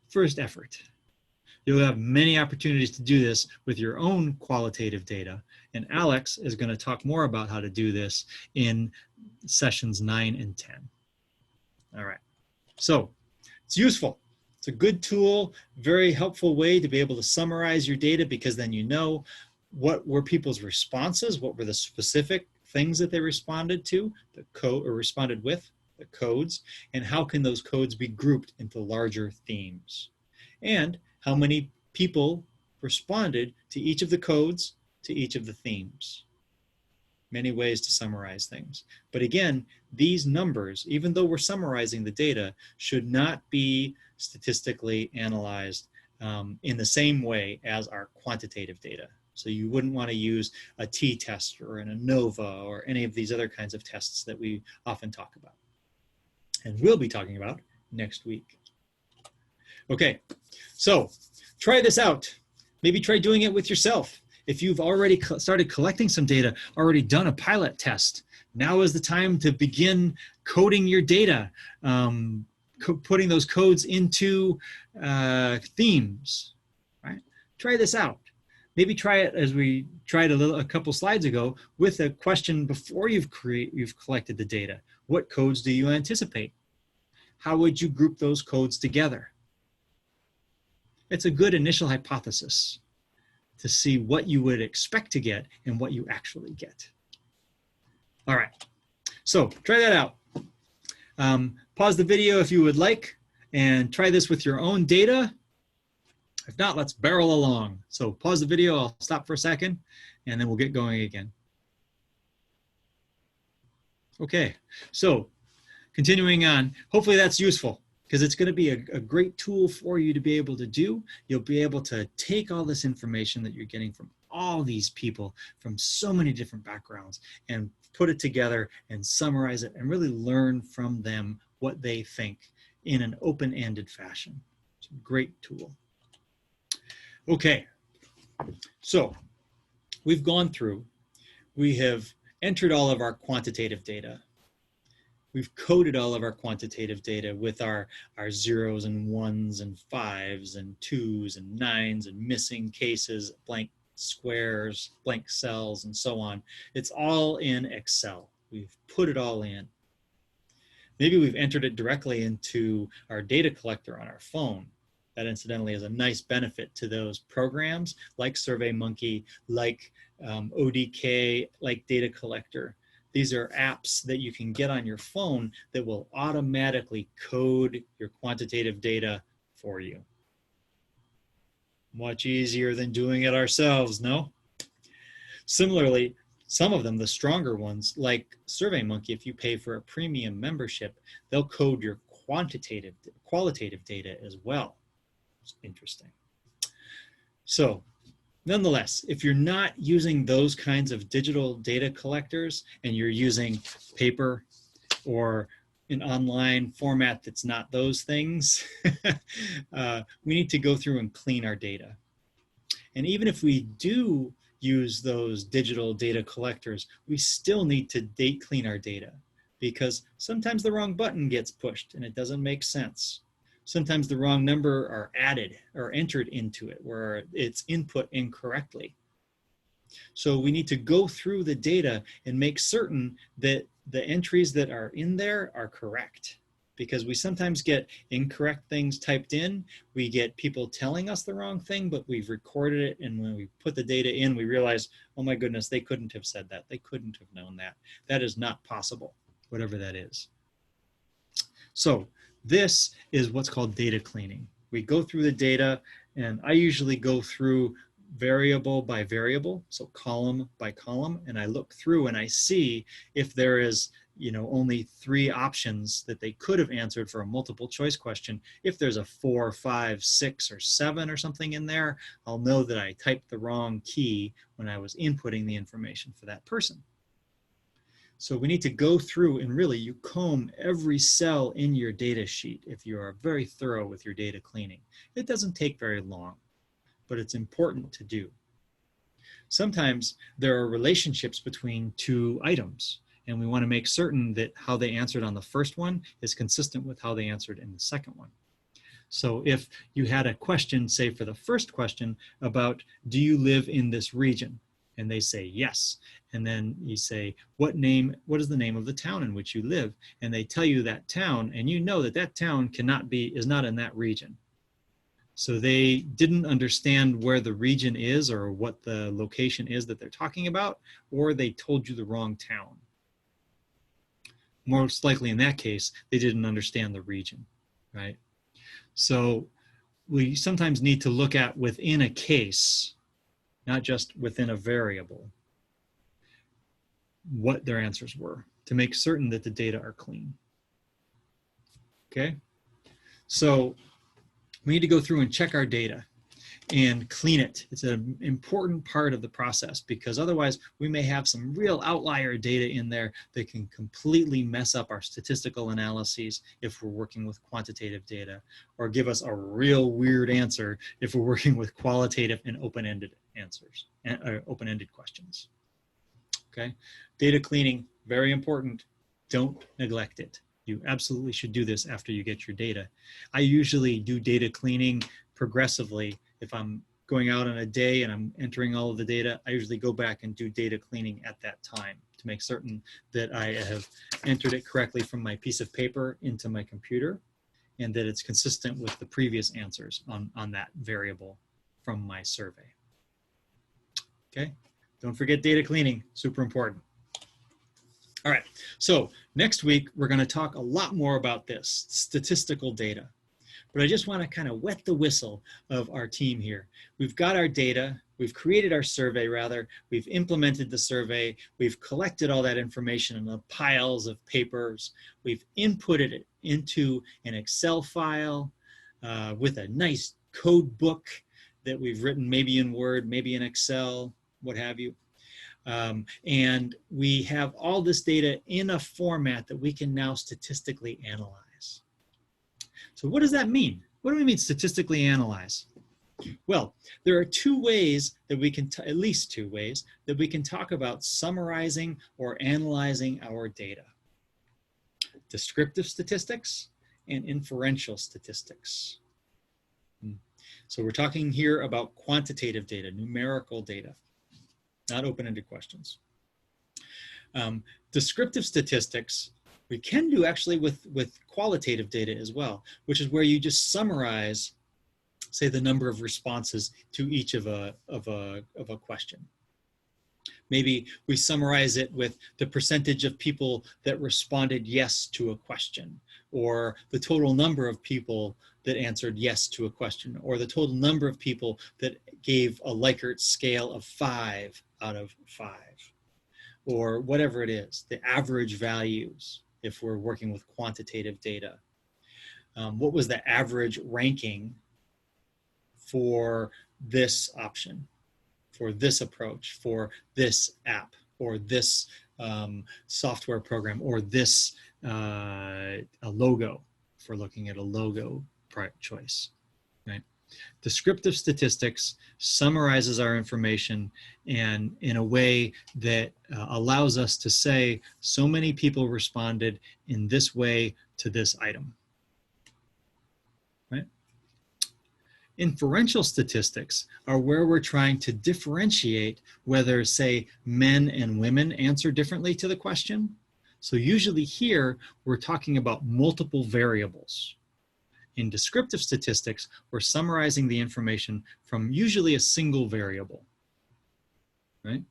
first effort. You'll have many opportunities to do this with your own qualitative data, and Alex is going to talk more about how to do this in sessions 9 and 10. All right, so it's useful. It's a good tool, very helpful way to be able to summarize your data, because then you know what were people's responses, what were the specific things that they responded to, the code, or responded with, the codes, and how can those codes be grouped into larger themes. And how many people responded to each of the codes, to each of the themes. Many ways to summarize things. But again, these numbers, even though we're summarizing the data, should not be statistically analyzed in the same way as our quantitative data. So you wouldn't want to use a t-test or an ANOVA or any of these other kinds of tests that we often talk about. And we'll be talking about next week. Okay, so try this out. Maybe try doing it with yourself. If you've already started collecting some data, already done a pilot test, now is the time to begin coding your data, putting those codes into themes, right? Try this out. Maybe try it as we tried a couple slides ago with a question before you've collected the data. What codes do you anticipate? How would you group those codes together? It's a good initial hypothesis to see what you would expect to get and what you actually get. All right, so try that out. Pause the video if you would like and try this with your own data. If not, let's barrel along. So pause the video, I'll stop for a second, and then we'll get going again. Okay, so continuing on, hopefully that's useful, because it's going to be a great tool for you to be able to do. You'll be able to take all this information that you're getting from all these people from so many different backgrounds and put it together and summarize it and really learn from them what they think in an open-ended fashion. It's a great tool. Okay, so we've gone through, we have entered all of our quantitative data. We've coded all of our quantitative data with our zeros and ones and fives and twos and nines and missing cases, blank squares, blank cells, and so on. It's all in Excel. We've put it all in. Maybe we've entered it directly into our data collector on our phone. That incidentally is a nice benefit to those programs like SurveyMonkey, like ODK, like Data Collector. These are apps that you can get on your phone that will automatically code your quantitative data for you. Much easier than doing it ourselves, no? Similarly, some of them, the stronger ones, like SurveyMonkey, if you pay for a premium membership, they'll code your qualitative data as well. It's interesting. So, nonetheless, if you're not using those kinds of digital data collectors and you're using paper or an online format that's not those things, we need to go through and clean our data. And even if we do use those digital data collectors, we still need to date clean our data because sometimes the wrong button gets pushed and it doesn't make sense. Sometimes the wrong number are added or entered into it where it's input incorrectly. So we need to go through the data and make certain that the entries that are in there are correct, because we sometimes get incorrect things typed in. We get people telling us the wrong thing, but we've recorded it, and when we put the data in, we realize, oh my goodness, they couldn't have said that. They couldn't have known that. That is not possible, whatever that is. So this is what's called data cleaning. We go through the data, and I usually go through variable by variable, so column by column, and I look through and I see if there is, only 3 options that they could have answered for a multiple choice question. If there's a 4, 5, 6, or 7 or something in there, I'll know that I typed the wrong key when I was inputting the information for that person. So we need to go through and really you comb every cell in your data sheet if you are very thorough with your data cleaning. It doesn't take very long, but it's important to do. Sometimes there are relationships between 2 items, and we want to make certain that how they answered on the first one is consistent with how they answered in the second one. So if you had a question, say for the first question, about do you live in this region? And they say yes. And then you say, what is the name of the town in which you live? And they tell you that town, and you know that that town is not in that region. So they didn't understand where the region is or what the location is that they're talking about, or they told you the wrong town. Most likely in that case, they didn't understand the region, right? So we sometimes need to look at within a case, not just within a variable, what their answers were to make certain that the data are clean. Okay, so we need to go through and check our data and clean it. It's an important part of the process, because otherwise we may have some real outlier data in there that can completely mess up our statistical analyses if we're working with quantitative data, or give us a real weird answer if we're working with qualitative and open-ended answers, open-ended questions. Okay, data cleaning, very important. Don't neglect it. You absolutely should do this after you get your data. I usually do data cleaning progressively. If I'm going out on a day and I'm entering all of the data, I usually go back and do data cleaning at that time to make certain that I have entered it correctly from my piece of paper into my computer, and that it's consistent with the previous answers on that variable from my survey. Okay, don't forget data cleaning, super important. All right, so next week we're going to talk a lot more about this, statistical data. But I just want to kind of wet the whistle of our team here. We've got our data, we've created our survey rather, we've implemented the survey, we've collected all that information in the piles of papers, we've inputted it into an Excel file with a nice code book that we've written maybe in Word, maybe in Excel, what have you. And we have all this data in a format that we can now statistically analyze. So what does that mean? What do we mean statistically analyze? Well, there are two ways that we can, at least two ways, that we can talk about summarizing or analyzing our data. Descriptive statistics and inferential statistics. So we're talking here about quantitative data, numerical data, not open-ended questions. Descriptive statistics we can do actually with qualitative data as well, which is where you just summarize, say, the number of responses to each of a question. Maybe we summarize it with the percentage of people that responded yes to a question, or the total number of people that answered yes to a question, or the total number of people that gave a Likert scale of 5 out of 5, or whatever it is, the average values if we're working with quantitative data. What was the average ranking for this option, for this approach, for this app, or this software program, or this a logo, if we're looking at a logo choice, right? Descriptive statistics summarizes our information and in a way that allows us to say so many people responded in this way to this item, right? Inferential statistics are where we're trying to differentiate whether, say, men and women answer differently to the question. So usually here, we're talking about multiple variables. In descriptive statistics, we're summarizing the information from usually a single variable, right?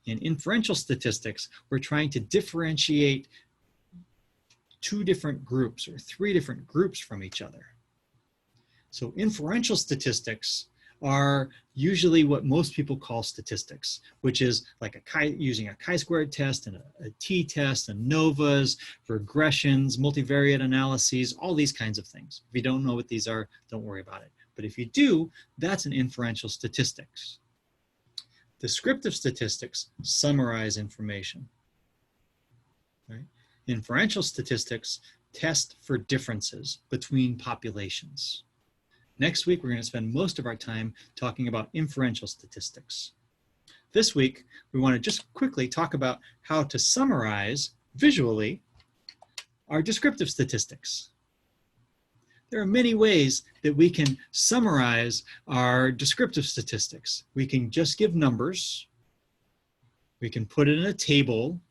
In inferential statistics, we're trying to differentiate 2 different groups or 3 different groups from each other. So inferential statistics are usually what most people call statistics, which is like using a chi-squared test and a t-test and ANOVAs, regressions, multivariate analyses, all these kinds of things. If you don't know what these are, don't worry about it. But if you do, that's an inferential statistics. Descriptive statistics summarize information, right? Inferential statistics test for differences between populations. Next week, we're going to spend most of our time talking about inferential statistics. This week, we want to just quickly talk about how to summarize visually our descriptive statistics. There are many ways that we can summarize our descriptive statistics. We can just give numbers. We can put it in a table.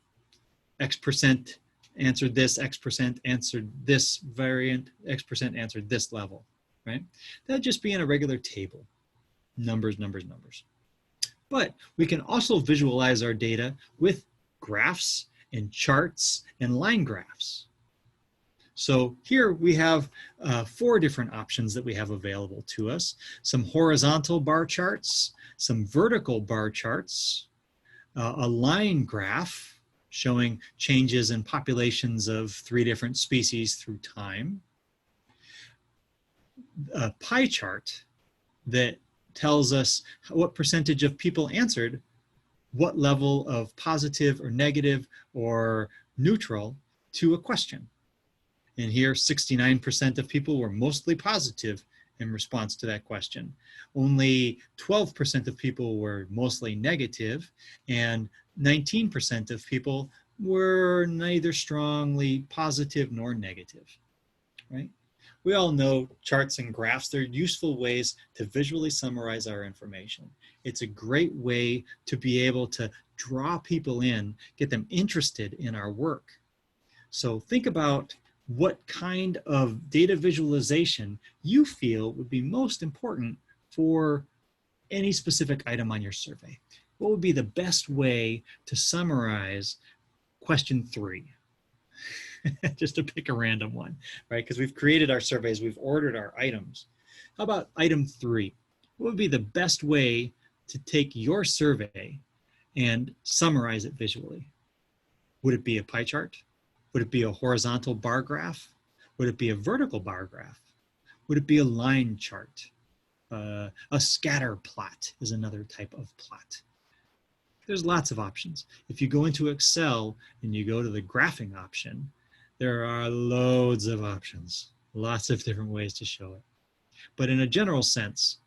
X% answered this, X% answered this variant, X% answered this level. Right? That'd just be in a regular table. Numbers, numbers, numbers. But we can also visualize our data with graphs and charts and line graphs. So here we have 4 different options that we have available to us. Some horizontal bar charts, some vertical bar charts, a line graph showing changes in populations of 3 different species through time, a pie chart that tells us what percentage of people answered what level of positive or negative or neutral to a question. And here, 69% of people were mostly positive in response to that question. Only 12% of people were mostly negative, and 19% of people were neither strongly positive nor negative, right? We all know charts and graphs, they're useful ways to visually summarize our information. It's a great way to be able to draw people in, get them interested in our work. So think about what kind of data visualization you feel would be most important for any specific item on your survey. What would be the best way to summarize question 3? Just to pick a random one, right? Because we've created our surveys, we've ordered our items. How about item 3? What would be the best way to take your survey and summarize it visually? Would it be a pie chart? Would it be a horizontal bar graph? Would it be a vertical bar graph? Would it be a line chart? A scatter plot is another type of plot. There's lots of options. If you go into Excel and you go to the graphing option, there are loads of options, lots of different ways to show it. But in a general sense,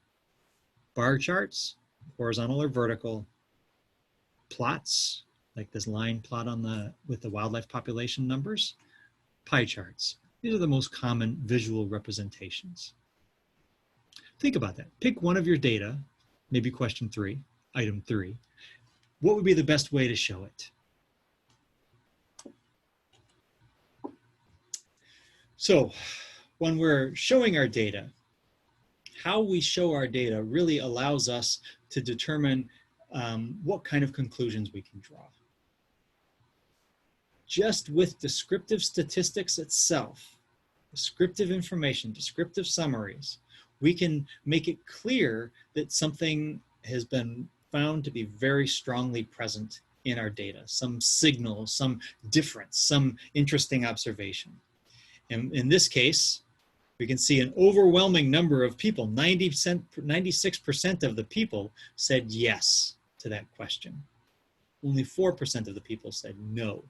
bar charts, horizontal or vertical, plots, like this line plot with the wildlife population numbers, pie charts. These are the most common visual representations. Think about that. Pick one of your data, maybe question 3, item 3. What would be the best way to show it? So when we're showing our data, how we show our data really allows us to determine what kind of conclusions we can draw. Just with descriptive statistics itself, descriptive information, descriptive summaries, we can make it clear that something has been found to be very strongly present in our data, some signal, some difference, some interesting observation. And in this case, we can see an overwhelming number of people, 96% of the people said yes to that question. Only 4% of the people said no.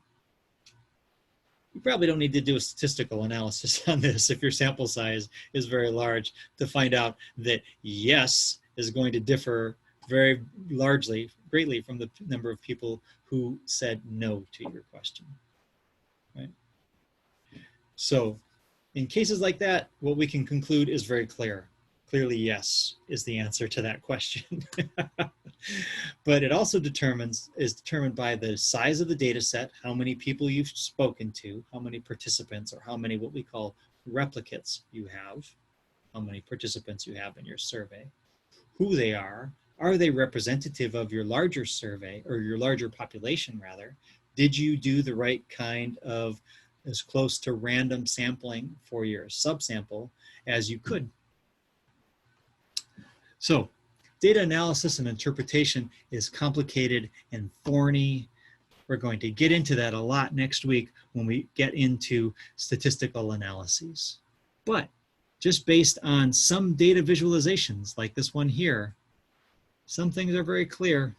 You probably don't need to do a statistical analysis on this if your sample size is very large to find out that yes is going to differ very greatly from the number of people who said no to your question, right? So in cases like that, what we can conclude is very clear. Clearly, yes is the answer to that question. But it also is determined by the size of the data set, how many people you've spoken to, how many participants, or how many what we call replicates you have, how many participants you have in your survey, who they are they representative of your larger survey, or your larger population rather? Did you do the right kind of as close to random sampling for your subsample as you could? So data analysis and interpretation is complicated and thorny. We're going to get into that a lot next week when we get into statistical analyses. But just based on some data visualizations like this one here, some things are very clear.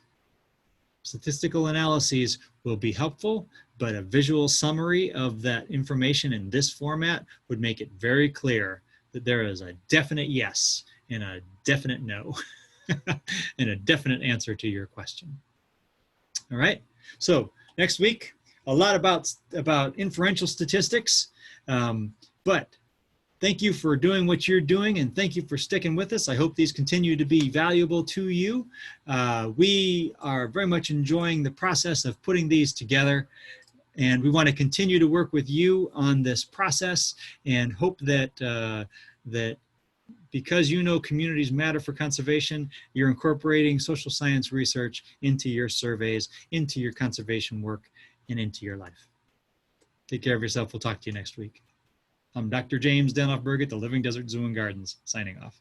Statistical analyses will be helpful, but a visual summary of that information in this format would make it very clear that there is a definite yes and a definite no and a definite answer to your question. All right, so next week, a lot about inferential statistics, but thank you for doing what you're doing, and thank you for sticking with us. I hope these continue to be valuable to you. We are very much enjoying the process of putting these together, and we want to continue to work with you on this process and hope that, that because you know communities matter for conservation, you're incorporating social science research into your surveys, into your conservation work, and into your life. Take care of yourself. We'll talk to you next week. I'm Dr. James Danoff-Burg at the Living Desert Zoo and Gardens, signing off.